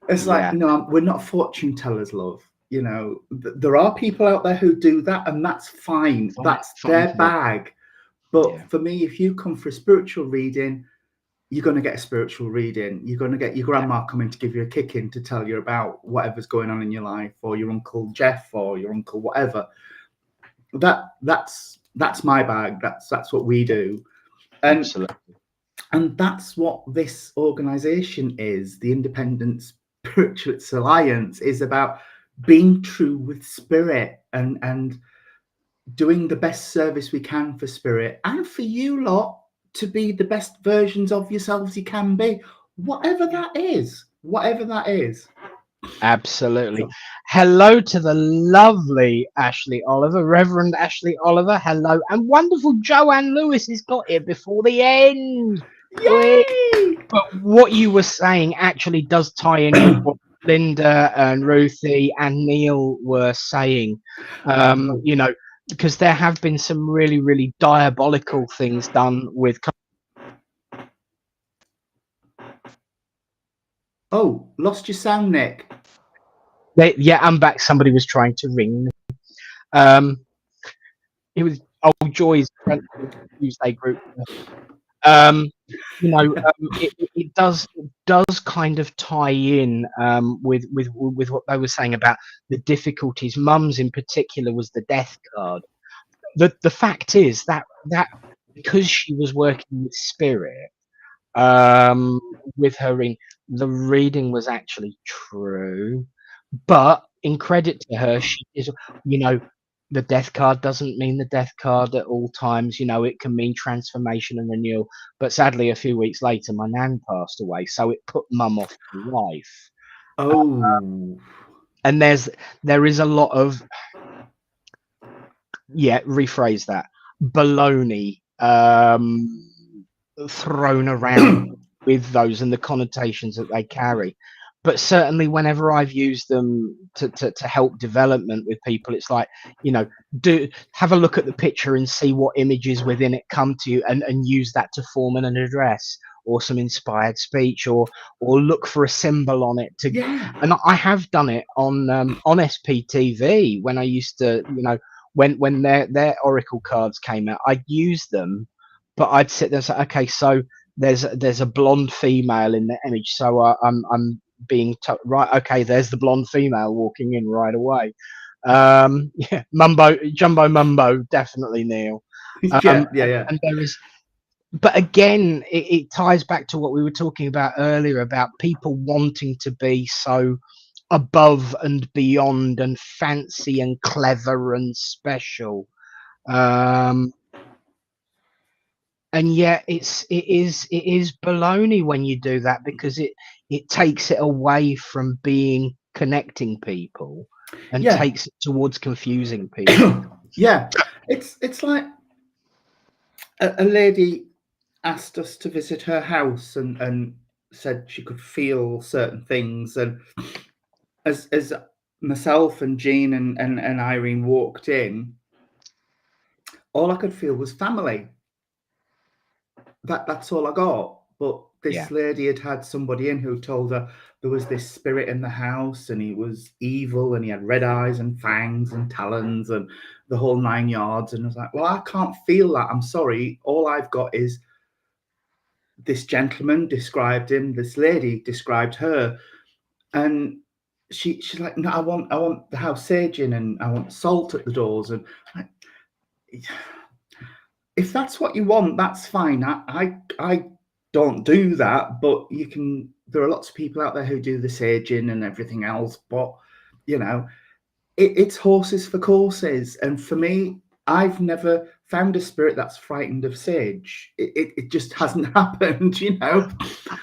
It's like, no, we're not fortune tellers, love. You know, there are people out there who do that, and that's fine. That's their bag. But for me, if you come for a spiritual reading, you're going to get a spiritual reading. You're going to get your grandma coming to give you a kicking to tell you about whatever's going on in your life, or your Uncle Jeff, or your uncle whatever. That's my bag. That's what we do. Absolutely. And that's what this organisation is. The Independent Spiritualists Alliance is about being true with spirit and doing the best service we can for spirit, and for you lot to be the best versions of yourselves you can be, whatever that is. Absolutely. Hello to the lovely Ashley Oliver, Reverend Ashley Oliver. Hello. And wonderful Joanne Lewis has got here before the end. Yay! But what you were saying actually does tie in with what Linda and Ruthie and Neil were saying. You know, because there have been some really, really diabolical things done with. Oh, lost your sound, Nick. Yeah, I'm back. Somebody was trying to ring me. It was old Joy's Tuesday group. You know, it does kind of tie in with what they were saying about the difficulties. Mum's in particular was the death card. The fact is that because she was working with spirit, with her the reading was actually true, but in credit to her, she is, you know, the death card doesn't mean the death card at all times. You know, it can mean transformation and renewal. But sadly, a few weeks later, my nan passed away, so it put mum off life. Oh, and there is a lot of, rephrase that, baloney thrown around with those and the connotations that they carry. But certainly whenever I've used them to help development with people, it's like, you know, have a look at the picture and see what images within it come to you, and use that to form an address or some inspired speech, or look for a symbol on it to. yeah. And I have done it on SPTV when I used to, you know, when their oracle cards came out, I'd use them, but I'd sit there and say, okay, so there's a blonde female in the image, so I'm being right. Okay, there's the blonde female walking in right away. Yeah, jumbo mumbo, definitely, Neil. Yeah. And there is, but again, it ties back to what we were talking about earlier about people wanting to be so above and beyond and fancy and clever and special. And yet it is baloney when you do that, because it takes it away from being connecting people and takes it towards confusing people. Yeah, it's like a lady asked us to visit her house and said she could feel certain things, and as myself and Jean and Irene walked in, all I could feel was family. That's all I got. But this lady had somebody in who told her there was this spirit in the house, and he was evil, and he had red eyes and fangs and talons and the whole 9 yards. And I was like, well, I can't feel that. I'm sorry. All I've got is this gentleman described him, this lady described her, and she's like, no, I want the house saging, and I want salt at the doors. And if that's what you want, that's fine. I don't do that, but you can. There are lots of people out there who do the saging and everything else, but you know, it's horses for courses. And for me, I've never found a spirit that's frightened of sage. It just hasn't happened, you know.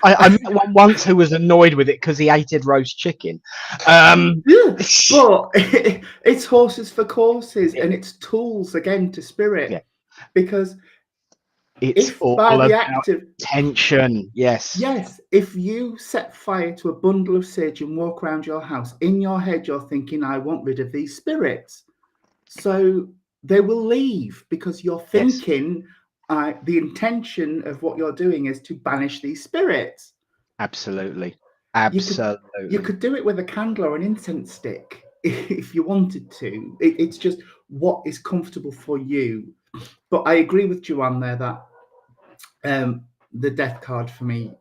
I met one once who was annoyed with it because he hated roast chicken. But it's horses for courses, and it's tools again to spirit, because it's all about tension. Yes. If you set fire to a bundle of sage and walk around your house, in your head you're thinking, I want rid of these spirits. So they will leave, because you're thinking the intention of what you're doing is to banish these spirits. Absolutely. You could do it with a candle or an incense stick if you wanted to. It's just what is comfortable for you. But I agree with Joanne there that the death card for me,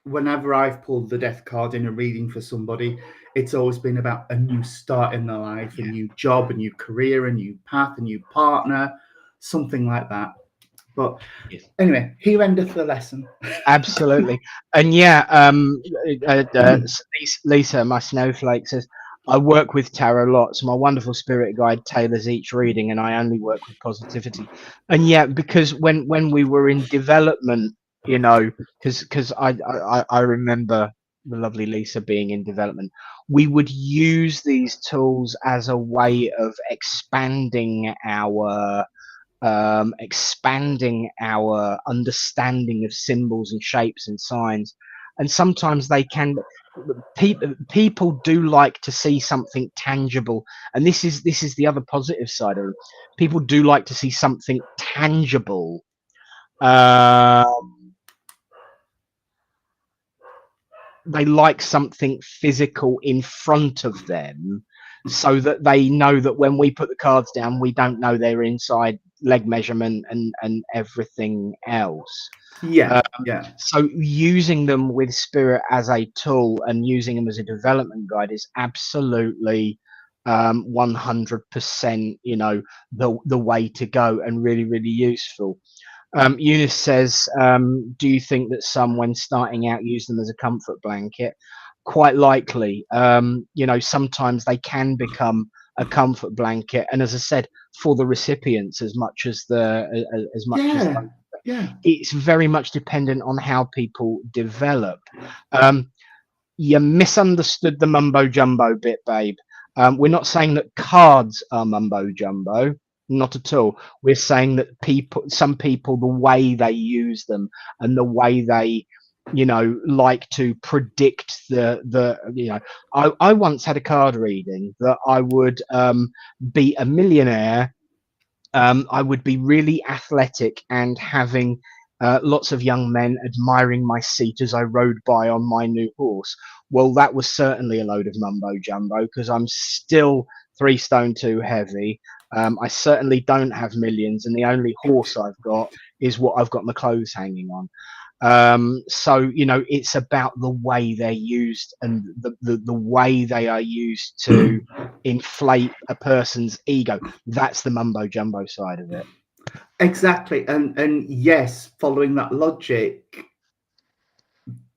whenever I've pulled the death card in a reading for somebody, it's always been about a new start in their life, a new job, a new career, a new path, a new partner, something like that. But Yes. anyway, here endeth the lesson. Absolutely. And Lisa, my snowflake, says, I work with tarot lots. My wonderful spirit guide tailors each reading, and I only work with positivity. And because when we were in development, because I remember the lovely Lisa being in development, we would use these tools as a way of expanding our understanding of symbols and shapes and signs. And sometimes they can, people do like to see something tangible, and this is the other positive side of it. People do like to see something tangible. They like something physical in front of them, so that they know that when we put the cards down, we don't know their inside leg measurement and everything else. Yeah, yeah, So using them with spirit as a tool and using them as a development guide is absolutely 100%, the way to go, and really, really useful. Eunice says, do you think that some, when starting out, use them as a comfort blanket? Quite likely. Sometimes they can become a comfort blanket, and as I said, for the recipients as much as yeah, yeah. it's very much dependent on how people develop. You misunderstood the mumbo jumbo bit, babe. We're not saying that cards are mumbo jumbo, not at all. We're saying that some people, the way they use them and the way they, like to predict I once had a card reading that I would be a millionaire. I would be really athletic and having lots of young men admiring my seat as I rode by on my new horse. Well, that was certainly a load of mumbo jumbo, because I'm still 3 stone 2 heavy. I certainly don't have millions, and the only horse I've got is what I've got my clothes hanging on. So it's about the way they're used, and the way they are used to inflate a person's ego. That's the mumbo jumbo side of it. Exactly. And yes, following that logic,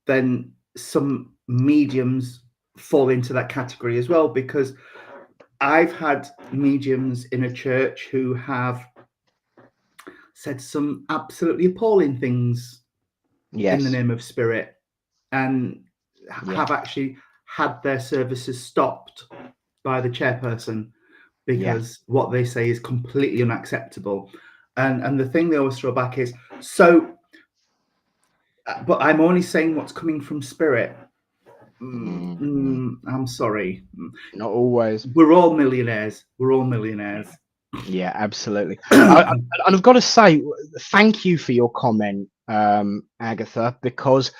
then some mediums fall into that category as well, because I've had mediums in a church who have said some absolutely appalling things in the Yes. name of spirit, and Yeah. have actually had their services stopped by the chairperson Yeah. because what they say is completely unacceptable. And the thing they always throw back is, so, but I'm only saying what's coming from spirit. I'm sorry. Not always. We're all millionaires. We're all millionaires. Yeah, absolutely. And I've got to say, thank you for your comment, Agatha, because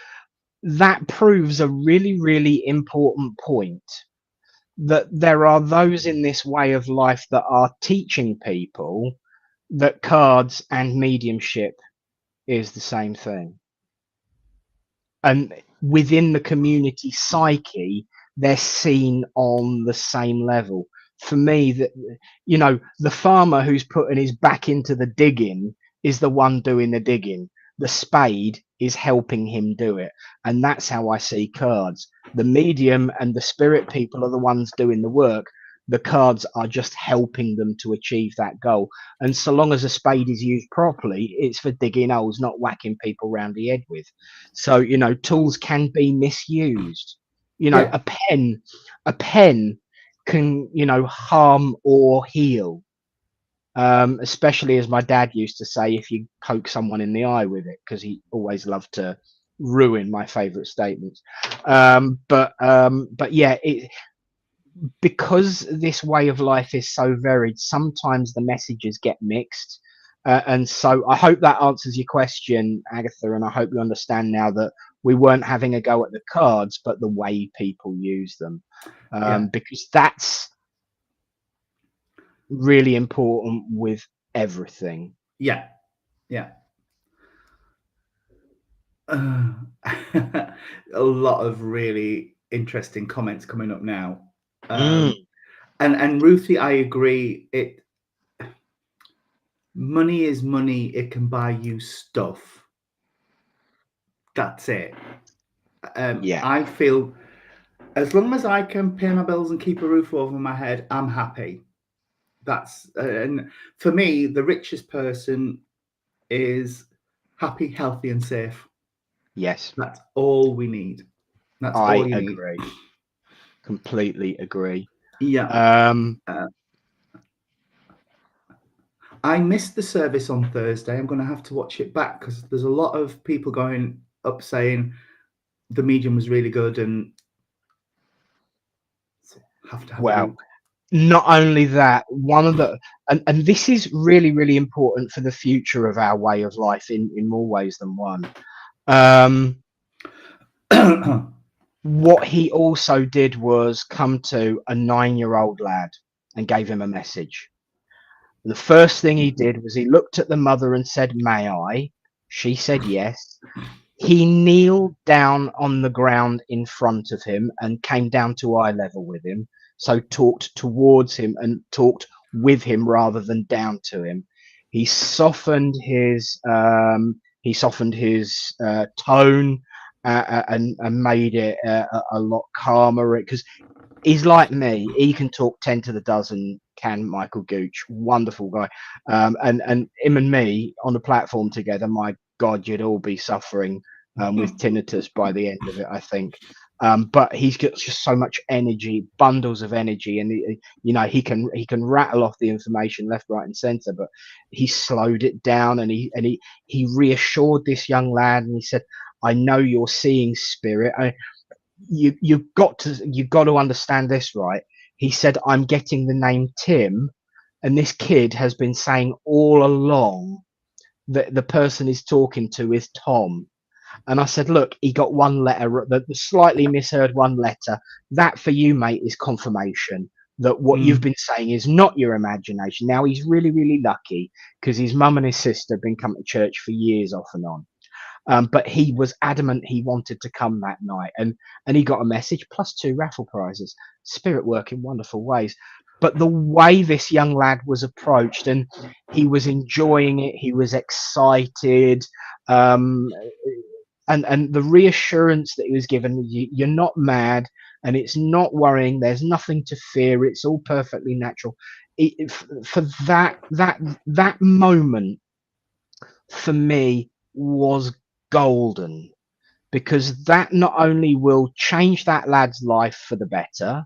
that proves a really, really important point, that there are those in this way of life that are teaching people that cards and mediumship is the same thing. And within the community psyche, they're seen on the same level. For me, that the farmer who's putting his back into the digging is the one doing the digging. The spade is helping him do it, and that's how I see cards. The medium and the spirit people are the ones doing the work. The cards are just helping them to achieve that goal. And so long as a spade is used properly, it's for digging holes, not whacking people round the head with. So tools can be misused. Yeah, A pen can harm or heal. Especially, as my dad used to say, if you poke someone in the eye with it, because he always loved to ruin my favorite statements. But yeah, because this way of life is so varied, sometimes the messages get mixed. And so I hope that answers your question, Agatha, and I hope you understand now that we weren't having a go at the cards, but the way people use them, yeah, because that's really important with everything. yeah, yeah. a lot of really interesting comments coming up now. Mm, And Ruthie, I agree. Money is money. It can buy you stuff. That's it. yeah. I feel as long as I can pay my bills and keep a roof over my head, I'm happy. That's and for me, the richest person is happy, healthy, and safe. Yes. That's all we need. That's all I you need. agree. Completely agree. Yeah. Um, Uh, I missed the service on Thursday. I'm going to have to watch it back because there's a lot of people going up saying the medium was really good and have to have a well, look. not only that, one of the and this is really, really important for the future of our way of life in more ways than one. Um, what he also did was come to a 9-year-old lad and gave him a message. The first thing he did was he looked at the mother and said, "May I?" She said yes. He kneeled down on the ground in front of him and came down to eye level with him. So talked towards him and talked with him rather than down to him. He softened his tone and made it a lot calmer because he's like me. He can talk 10 to the dozen. Can Michael Gooch, wonderful guy, and him and me on the platform together. My God, you'd all be suffering with tinnitus by the end of it, I think. But he's got just so much energy, bundles of energy, and he can rattle off the information left, right, and centre. But he slowed it down, and he reassured this young lad, and he said, "I know you're seeing spirit. You've got to understand this, right?" He said, "I'm getting the name Tim, and this kid has been saying all along that the person he's talking to is Tom." And I said, "Look, he got one letter, the slightly misheard one letter. That for you, mate, is confirmation that what you've Mm. been saying is not your imagination." Now he's really, really lucky because his mum and his sister have been coming to church for years off and on. But he was adamant he wanted to come that night, and he got a message plus 2 raffle prizes. Spirit work in wonderful ways. But the way this young lad was approached, and he was enjoying it, he was excited, um, and the reassurance that he was given, you're not mad, and it's not worrying. There's nothing to fear. It's all perfectly natural. For that moment for me was golden because that not only will change that lad's life for the better.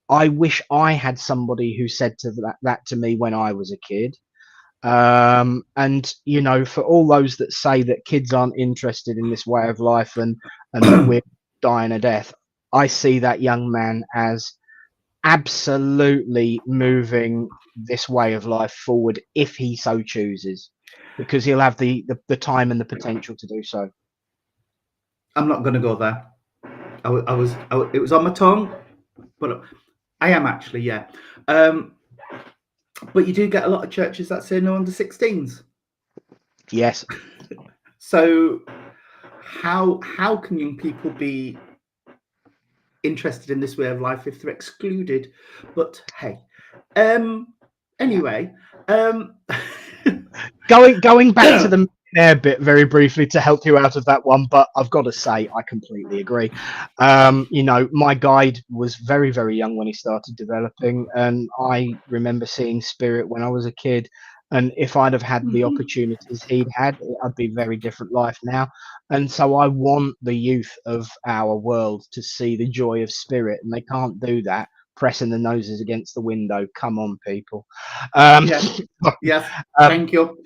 I wish I had somebody who said that to me when I was a kid. And for all those that say that kids aren't interested in this way of life and that we're dying a death, I see that young man as absolutely moving this way of life forward if he so chooses, because he'll have the time and the potential to do so. I'm not going to go there. It was on my tongue, but I am actually, yeah. But you do get a lot of churches that say no under 16s. Yes. So how can young people be interested in this way of life if they're excluded? But hey, Yeah. anyway, um, Going back to the millionaire bit very briefly to help you out of that one, but I've got to say I completely agree. My guide was very, very young when he started developing, and I remember seeing spirit when I was a kid. And if I'd have had the opportunities he'd had, I'd be a very different life now. And so I want the youth of our world to see the joy of spirit, and they can't do that pressing the noses against the window. Come on, people. Um, yes, yes, um, thank you.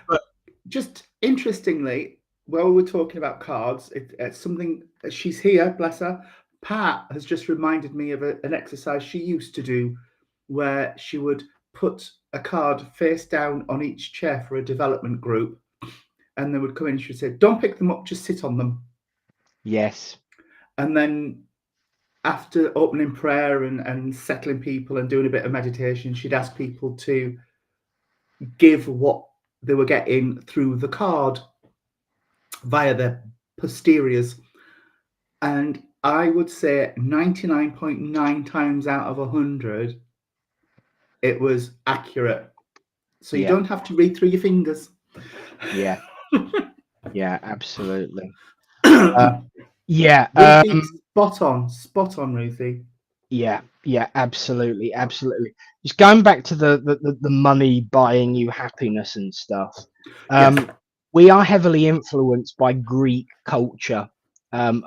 but Just interestingly, while we're talking about cards, it's something she's here, bless her. Pat has just reminded me of an exercise she used to do where she would put a card face down on each chair for a development group, and they would come in and she would say, "Don't pick them up, just sit on them." yes, And then after opening prayer and settling people and doing a bit of meditation, she'd ask people to give what they were getting through the card via their posteriors. And I would say 99.9 times out of 100, it was accurate. So you Yeah, don't have to read through your fingers. yeah, yeah, absolutely. Uh, yeah, Ruthie, spot on, Ruthie. yeah, yeah, absolutely, absolutely. Just going back to the money buying you happiness and stuff. Yes, We are heavily influenced by Greek culture,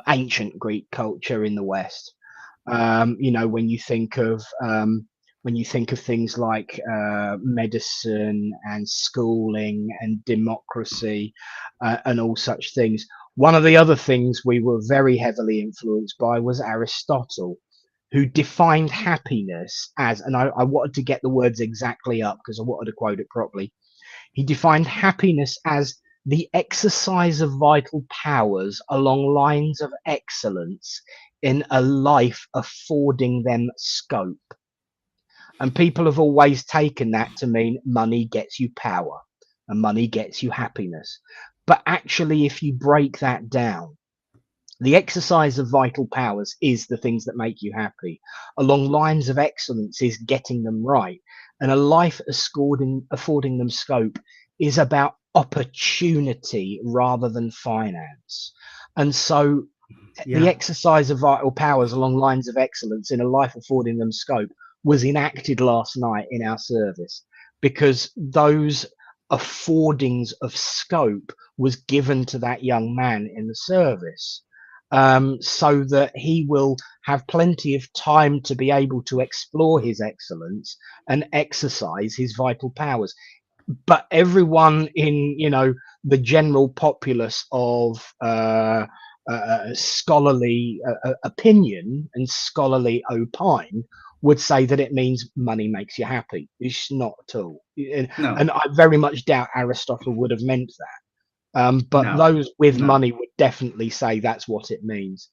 ancient Greek culture in the West. You know, when you think of things like medicine and schooling and democracy and all such things. One of the other things we were very heavily influenced by was Aristotle, who defined happiness as, and I wanted to get the words exactly up because I wanted to quote it properly. He defined happiness as the exercise of vital powers along lines of excellence in a life affording them scope. And people have always taken that to mean money gets you power and money gets you happiness. But actually, if you break that down, the exercise of vital powers is the things that make you happy. Along lines of excellence is getting them right. And a life affording them scope is about opportunity rather than finance. And so the yeah, exercise of vital powers along lines of excellence in a life affording them scope was enacted last night in our service because those affordings of scope was given to that young man in the service, so that he will have plenty of time to be able to explore his excellence and exercise his vital powers. But everyone in, you know, the general populace of scholarly opinion and scholarly opine would say that it means money makes you happy. It's not at all, no, and I very much doubt Aristotle would have meant that. But no, those with no. money would definitely say that's what it means.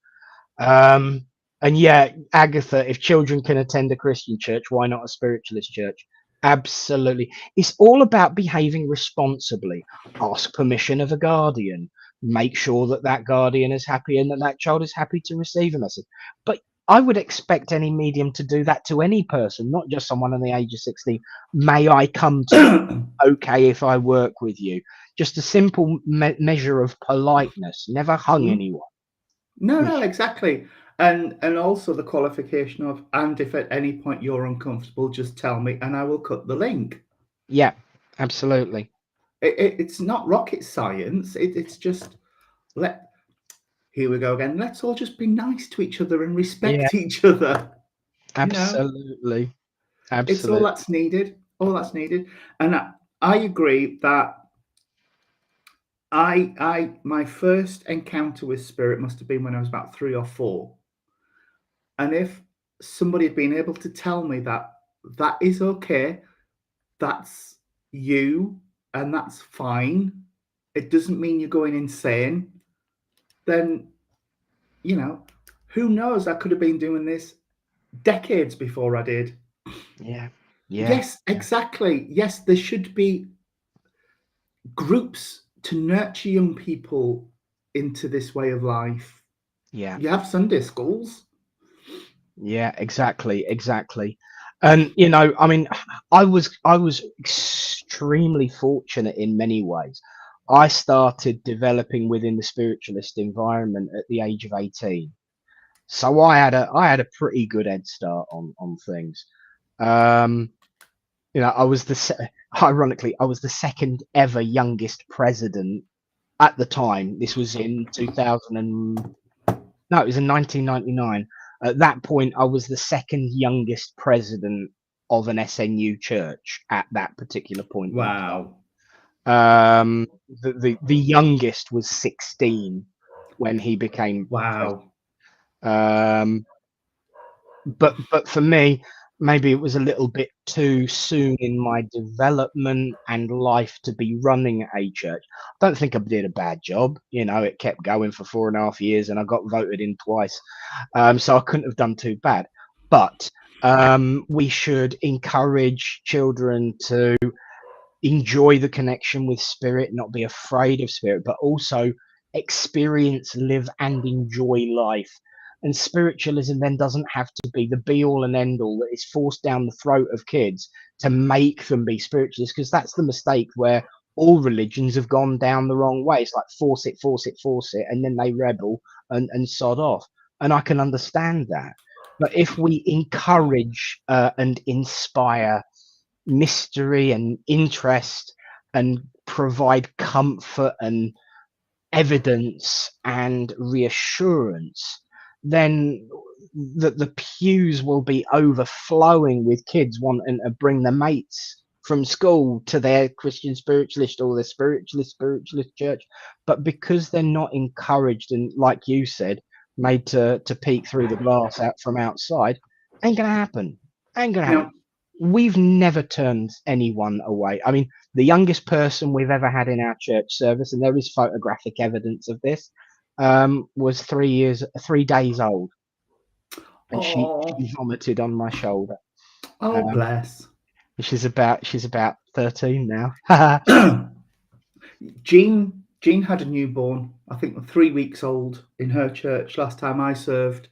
Um, and yeah, Agatha, if children can attend a Christian church, why not a spiritualist church? Absolutely. It's all about behaving responsibly. Ask permission of a guardian. Make sure that that guardian is happy and that that child is happy to receive a message. But I would expect any medium to do that to any person, not just someone on the age of 16. May I come to you? Okay, if I work with you. Just a simple measure of politeness, never hung Mm. anyone. No, no, Which, exactly. And also the qualification of, and if at any point you're uncomfortable, just tell me and I will cut the link. yeah, absolutely. It's not rocket science. It's just let here we go again. Let's all just be nice to each other and Yeah, respect each other. You know, absolutely. it's all Absolutely. that's needed. All that's needed. And I agree that my first encounter with spirit must have been when I was about 3 or 4. And if somebody had been able to tell me that that is okay, that's you, and that's fine, it doesn't mean you're going insane, then, you know, who knows? I could have been doing this decades before I did. Yeah. Yeah. Yes, exactly. Yes, there should be groups to nurture young people into this way of life. Yeah. You have Sunday schools. Yeah, exactly, exactly. And you know, I mean, I was extremely fortunate in many ways. I started developing within the spiritualist environment at the age of 18. So I had a pretty good head start on things. Um, you know, ironically, I was the second ever youngest president at the time. This was in 2000 and no, it was in 1999. At that point, I was the second youngest president of an SNU church at that particular point in Wow. time. The youngest was 16 when he became president. Wow. Um, but for me, maybe it was a little bit too soon in my development and life to be running a church. I don't think I did a bad job. You know, it kept going for 4.5 years, and I got voted in twice. So I couldn't have done too bad. But we should encourage children to enjoy the connection with spirit, not be afraid of spirit, but also experience, live, and enjoy life. And spiritualism then doesn't have to be the be all and end all that is forced down the throat of kids to make them be spiritualists, because that's the mistake where all religions have gone down the wrong way. It's like force it, force it, force it, and then they rebel and sod off. And I can understand that. But if we encourage and inspire mystery and interest and provide comfort and evidence and reassurance, then the pews will be overflowing with kids wanting to bring their mates from school to their Christian spiritualist or their spiritualist church. But because they're not encouraged and, like you said, made to peek through the glass out from outside, ain't gonna happen. Ain't gonna happen. No, We've never turned anyone away. I mean, the youngest person we've ever had in our church service, and there is photographic evidence of this, was 3 days old, and she oh, vomited on my shoulder. oh, Um, bless. she's about 13 now. Jean had a newborn, I think 3 weeks old, in her church last time I served.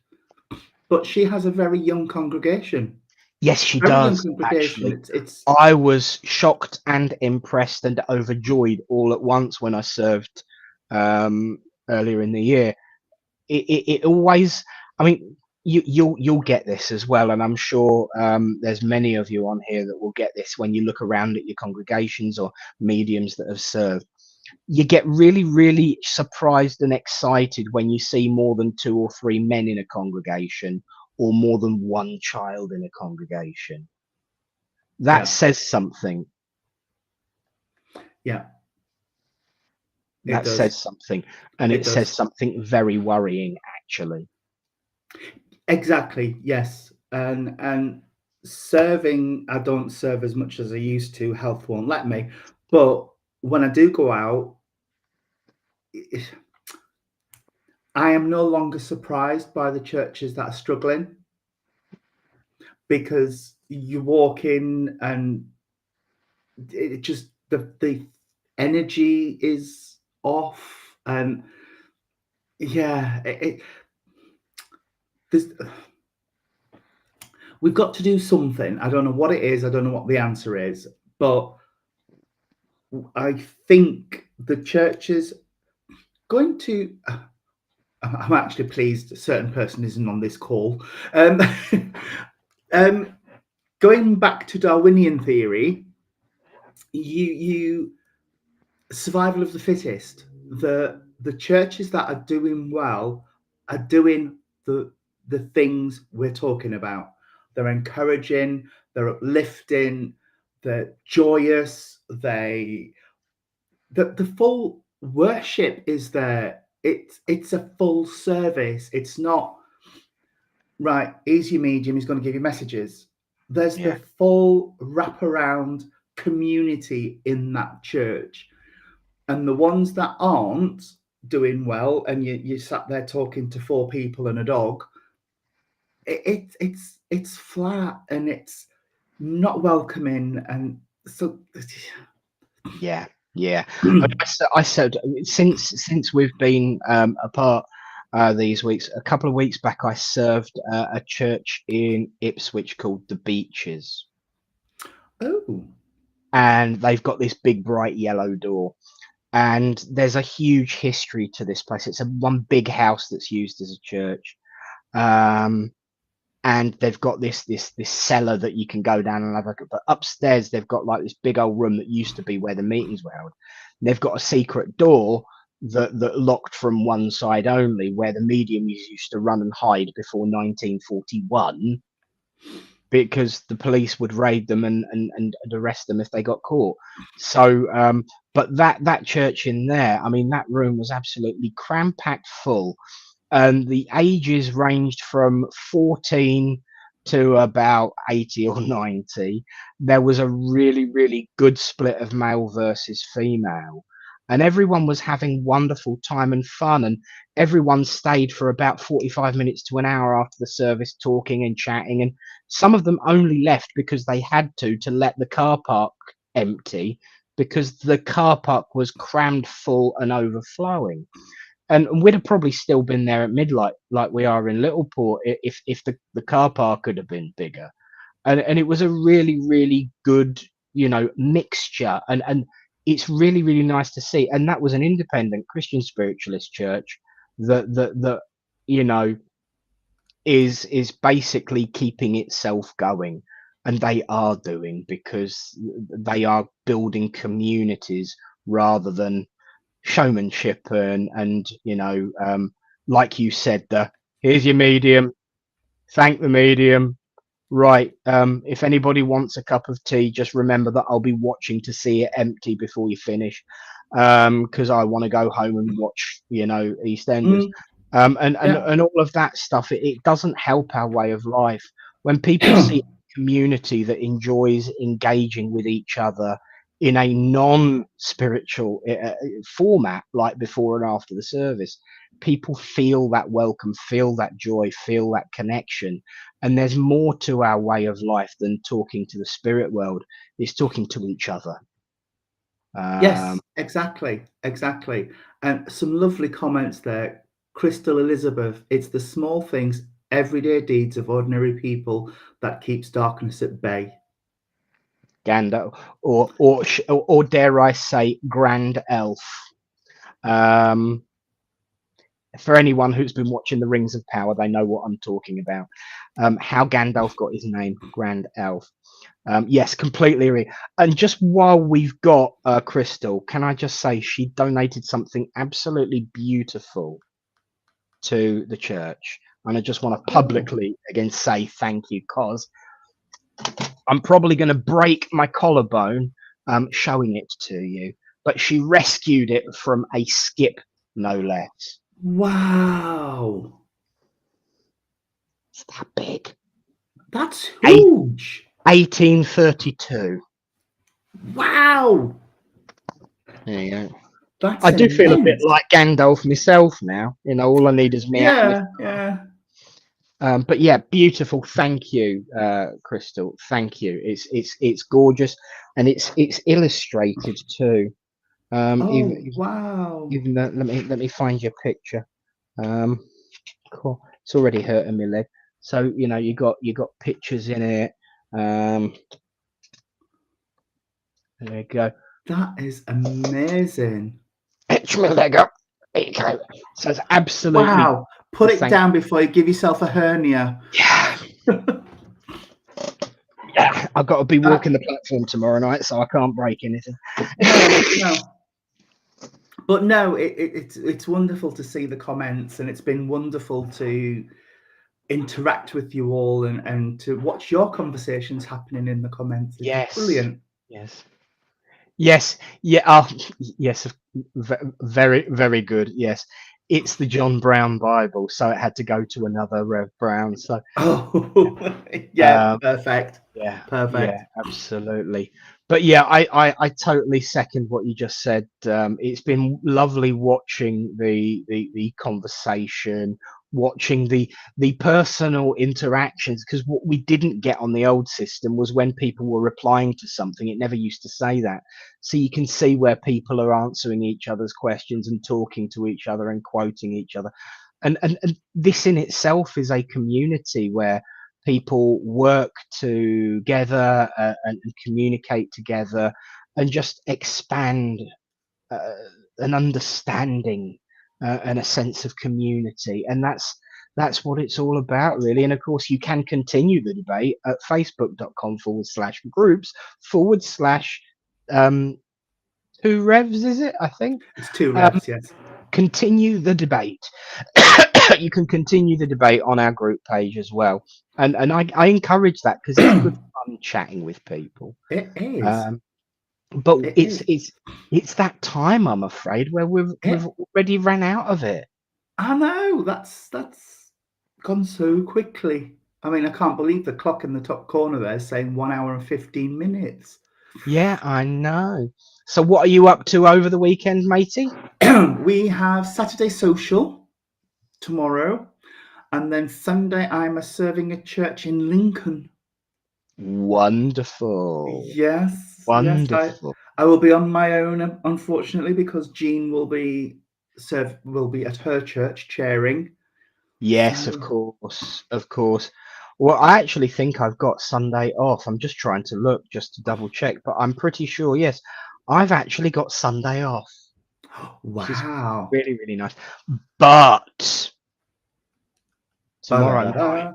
But she has a very young congregation. Yes, she Very young does, congregation. actually. It's I was shocked and impressed and overjoyed all at once when I served um, earlier in the year. It always, I mean, you'll get this as well, and I'm sure there's many of you on here that will get this when you look around at your congregations or mediums that have served. You get really, really surprised and excited when you see more than 2 or 3 men in a congregation or more than one child in a congregation. That yeah, says something. yeah, it That does. says something, and It it says does. something very worrying, actually. Exactly, yes. And serving, I don't serve as much as I used to. Health won't let me. But when I do go out, I am no longer surprised by the churches that are struggling, because you walk in and it just the energy is off, and yeah, there's, we've got to do something. I don't know what it is. I don't know what the answer is, but I think the churches going to. I'm actually pleased a certain person isn't on this call. Um, um, Going back to Darwinian theory, you survival of the fittest. The churches that are doing well are doing the things we're talking about. They're encouraging, they're uplifting, they're joyous, the full worship is there. It's a full service. It's not right, here's your medium, he's going to give you messages. There's the Yeah. full wraparound community in that church. And the ones that aren't doing well, and you sat there talking to 4 people and a dog, it's flat and it's not welcoming, and so Yeah, yeah. I said since we've been apart these weeks, a couple of weeks back, I served a church in Ipswich called the Beeches, oh and they've got this big bright yellow door. And there's a huge history to this place. It's a one big house that's used as a church. Um, and they've got this cellar that you can go down and have a look at. But upstairs they've got like this big old room that used to be where the meetings were held. And they've got a secret door that locked from one side only, where the mediums used to run and hide before 1941, because the police would raid them and arrest them if they got caught. So but that church in there, I mean, that room was absolutely cram packed full, and the ages ranged from 14 to about 80 or 90. There was a really, really good split of male versus female. And everyone was having wonderful time and fun. And everyone stayed for about 45 minutes to an hour after the service, talking and chatting. And some of them only left because they had to let the car park empty, because the car park was crammed full and overflowing. and we'd have probably still been there at midnight like we are in Littleport if the car park could have been bigger. And it was a really, really good, mixture, and it's really, really nice to see. And that was an independent Christian spiritualist church that you know is basically keeping itself going, and they are doing, because they are building communities rather than showmanship, and like you said, here's your medium, thank the medium. Right. If anybody wants a cup of tea, just remember that I'll be watching to see it empty before you finish, because I want to go home and watch, EastEnders, Mm, yeah. and all of that stuff. It doesn't help our way of life when people see a community that enjoys engaging with each other in a non-spiritual format, like before and after the service. People feel that welcome, feel that joy, feel that connection, and there's more to our way of life than talking to the spirit world. It's talking to each other. Yes, exactly, exactly. And some lovely comments there. Crystal Elizabeth, it's the small things, everyday deeds of ordinary people that keeps darkness at bay. Gandalf, or dare I say, Grand Elf. Um, for anyone who's been watching the Rings of Power, they know what I'm talking about. How Gandalf got his name, Grand Elf. Yes, completely agree. And just while we've got Crystal, can I just say she donated something absolutely beautiful to the church, and I just want to Oh, publicly again say thank you, because I'm probably going to break my collarbone showing it to you. But she rescued it from a skip, no less. wow. It's that big. That's Eight, huge. 1832. Wow. There you go. I That's do feel a bit immense. like Gandalf myself now. All I need is me. Yeah, yeah. But yeah, beautiful. Thank you, Crystal. Thank you. It's gorgeous, and it's illustrated too. Oh, Even wow. even though, let me find your picture. Um, cool. It's already hurting my leg. So you got pictures in it. Um, there you go. That is amazing. Itch my leg up. There you go. So it's absolutely. Wow. Put it Thank. down before you give yourself a hernia. Yeah, yeah. I've got to be That, walking the platform tomorrow night, so I can't break anything. no, no. But no, it's wonderful to see the comments, and it's been wonderful to interact with you all, and to watch your conversations happening in the comments. It's Yes. brilliant. Yes. Yes, yeah, yes, very, very good. Yes, it's the John Brown Bible, so it had to go to another Rev Brown. So, Oh, yeah, um, perfect. yeah, yeah, Perfect. absolutely. But yeah, I totally second what you just said. It's been lovely watching the conversation, watching the personal interactions, because what we didn't get on the old system was when people were replying to something, it never used to say that. So you can see where people are answering each other's questions and talking to each other and quoting each other. And this in itself is a community where people work together, and communicate together, and just expand uh, an understanding, and a sense of community, and that's what it's all about, really. And of course, you can continue the debate at facebook.com/groups forward slash two revs, is it? I think. It's two Um, revs, yes. continue the debate. You can continue the debate on our group page as well, and I encourage that, because it's good fun chatting with people. It is. Um, but It it's is. it's it's that time, I'm afraid, where we've It, already ran out of it. I know that's gone so quickly. I mean, I can't believe the clock in the top corner there is saying 1 hour and 15 minutes. Yeah, I know. So what are you up to over the weekend, matey? We have Saturday social tomorrow, and then Sunday I'm serving a church in Lincoln. Wonderful, Yes, yes, wonderful. I will be on my own, unfortunately, because Jean will be will be at her church chairing. Yes, of So, course, of course. Well, I actually think I've got Sunday off. I'm just trying to look just to double check, but I'm pretty sure, yes, I've actually got Sunday off, which is wow. really, really nice. But tomorrow night, Ba-da-da-da.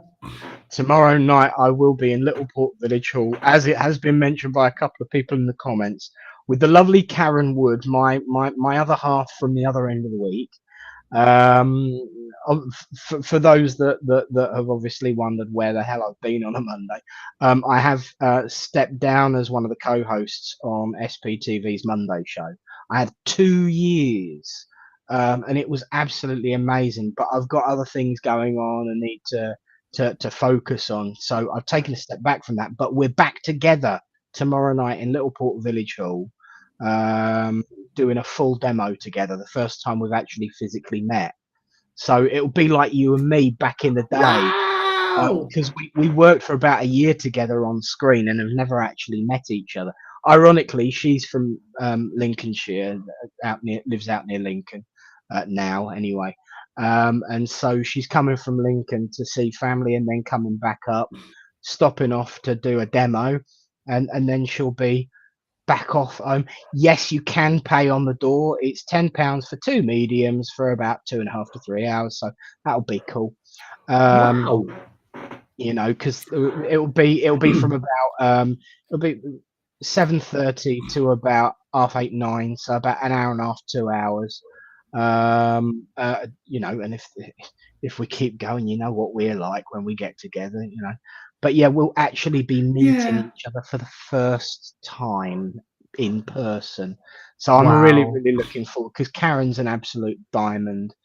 tomorrow night I will be in Littleport Village Hall, as it has been mentioned by a couple of people in the comments, with the lovely Karen Wood, my other half from the other end of the week. Um, for those that have obviously wondered where the hell I've been on a Monday, I have stepped down as one of the co-hosts on SPTV's Monday show. I had 2 years, and it was absolutely amazing. But I've got other things going on and need to focus on, so I've taken a step back from that. But we're back together tomorrow night in Littleport Village Hall. Um, Doing a full demo together, the first time we've actually physically met. So it'll be like you and me back in the day, Wow. because we worked for about a year together on screen and have never actually met each other. Ironically, she's from Lincolnshire, lives out near Lincoln now, anyway. And so she's coming from Lincoln to see family and then coming back up, stopping off to do a demo, and then she'll be back off home. Yes, you can pay on the door. It's £10 for two mediums for about 2.5 to 3 hours. So that'll be cool. Um, Wow. because it'll be from about it'll be 7:30 to about 8:30, 9, so about an hour and a half, 2 hours. And if we keep going, you know what we're like when we get together. But yeah, we'll actually be meeting Yeah. each other for the first time in person. So I'm really, Wow. really looking forward, because Karen's an absolute diamond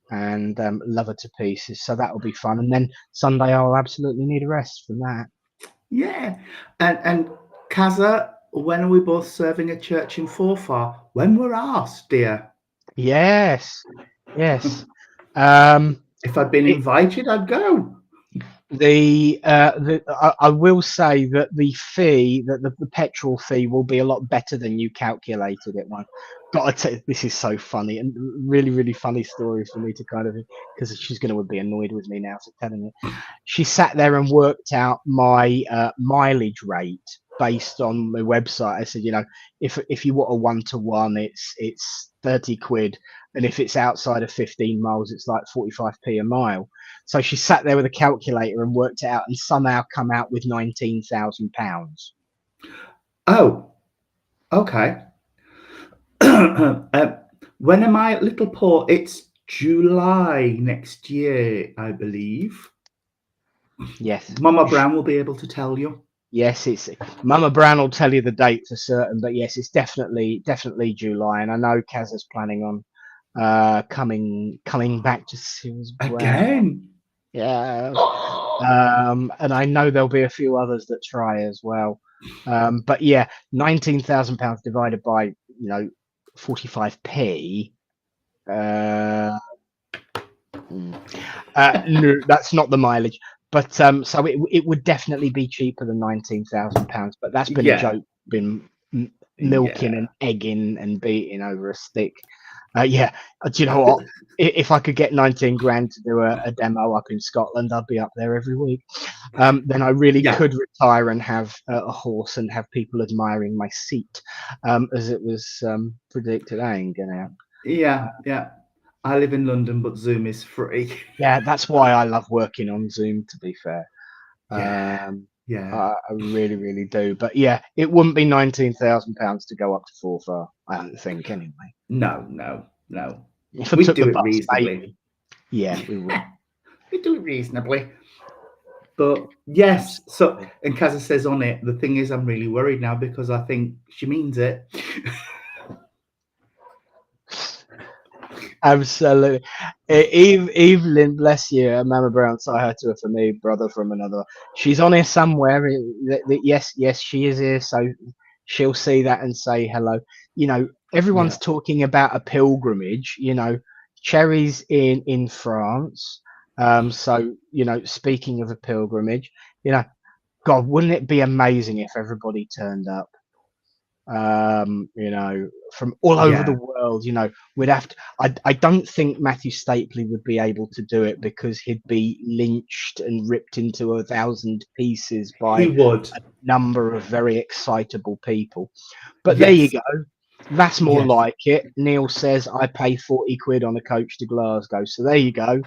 and love her to pieces. So that'll be fun. And then Sunday, I'll absolutely need a rest from that. Yeah. And Kaza, when are we both serving at church in Forfar? When we're asked, dear. Yes, yes. Um, If I'd been it, invited, I'd go. I will say that the petrol fee will be a lot better than you calculated it. One, gotta tell you, this is so funny and really, really funny story for me to kind of, because she's going to be annoyed with me now for telling it. She sat there and worked out my mileage rate based on the website. I said, if you want a 1-to-1, it's 30 quid, and if it's outside of 15 miles, it's like 45p a mile. So she sat there with a calculator and worked it out, and somehow come out with £19,000. Oh, okay. When am I at Littleport? It's July next year, I believe. Yes, Mama Brown will be able to tell you. yes, it's Mama Brown will tell you the date for certain, but yes, it's definitely July, and I know Kaz is planning on coming back to see as well. Again. Yeah, and I know there'll be a few others that try as well. But yeah, £19,000 divided by 45p. Uh, no, that's not the mileage. But so it would definitely be cheaper than £19,000. But that's been a Yeah. joke, been milking Yeah. and egging and beating over a stick. Yeah, do you know what? If I could get 19 grand to do a demo up in Scotland, I'd be up there every week. Then I really Yeah. could retire and have a horse and have people admiring my seat, as it was predicted. I ain't gonna happen. Yeah. Yeah. I live in London, but Zoom is free. Yeah, that's why I love working on Zoom, to be fair. Yeah. Um, Yeah. I really, really do. But yeah, it wouldn't be £19,000 to go up to Forfar, I don't think, anyway. No, no, no. If I We took the do it bus, reasonably. maybe. Yeah, we would. We do it reasonably. But yes, so and Kaza says on it, the thing is I'm really worried now because I think she means it. Absolutely. Evelyn, bless you, Mama Brown, say hi to her for me, brother from another. She's on here somewhere. Yes, yes, she is here. So she'll see that and say hello. Everyone's Yeah. talking about a pilgrimage. Cherry's in France. So speaking of a pilgrimage, God, wouldn't it be amazing if everybody turned up? you know, from all over the Yeah, world. You know, we'd have to. I don't think Matthew Stapley would be able to do it because he'd be lynched and ripped into 1,000 pieces he by would. a number of very excitable people. But there you Yes, go. That's more yes. like it. Neil says I pay 40 quid on a coach to Glasgow. So there you go.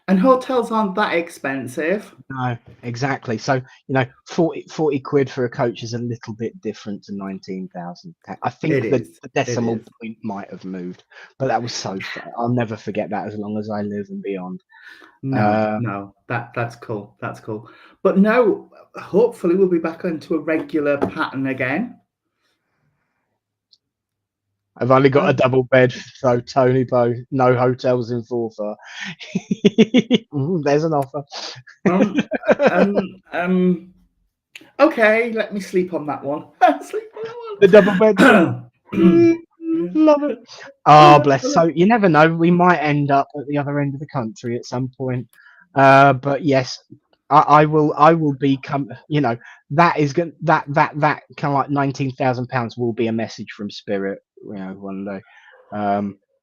And hotels aren't that expensive. No, exactly. So, you know, 40 quid for a coach is a little bit different to 19,000. I It think is. the It decimal is. point might have moved, but that was so fun. I'll never forget that as long as I live and beyond. No, Uh, no, that's cool. That's cool. But no, hopefully we'll be back into a regular pattern again. I've only got a Um, double bed, so Tony Bo, no hotels in Forfar. There's an offer. um, um, um, okay, let me sleep on that one. Sleep The double bed. on that one. Love it. Oh, bless. So you never know. We might end up at the other end of the country at some point. But yes, I will. I will become. You know, that is going. That kind of like £19,000 will be a message from Spirit. You know, one day.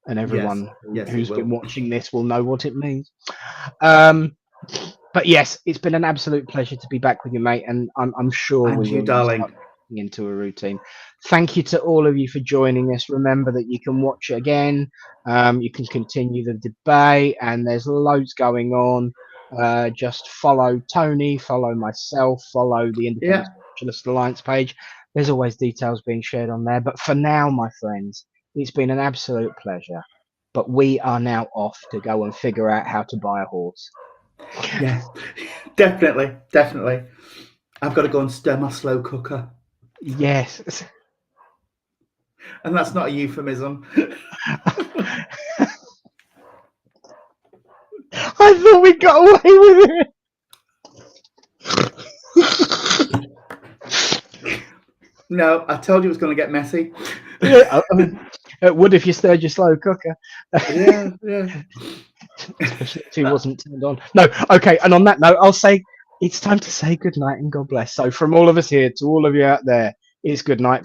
And Yes, everyone yes, it who's been will. watching this will know what it means. Um, but yes, it's been an absolute pleasure to be back with you, mate, and I'm sure And we you, will now start darling. getting into a routine. Thank you to all of you for joining us. Remember that you can watch it again. You can continue the debate, and there's loads going on. Just follow Tony, follow myself, follow the Independent Yeah, Specialist Alliance page. There's always details being shared on there. But for now, my friends, it's been an absolute pleasure. But we are now off to go and figure out how to buy a horse. yeah, definitely, definitely. I've got to go and stir my slow cooker, Yes. and that's not a euphemism. I thought we got away with it. No, I told you it was going to get messy. Yeah, it would if you stirred your slow cooker. Yeah, yeah. Especially if it wasn't turned on. No, okay. And on that note, I'll say it's time to say good night and God bless. So from all of us here to all of you out there, it's good night.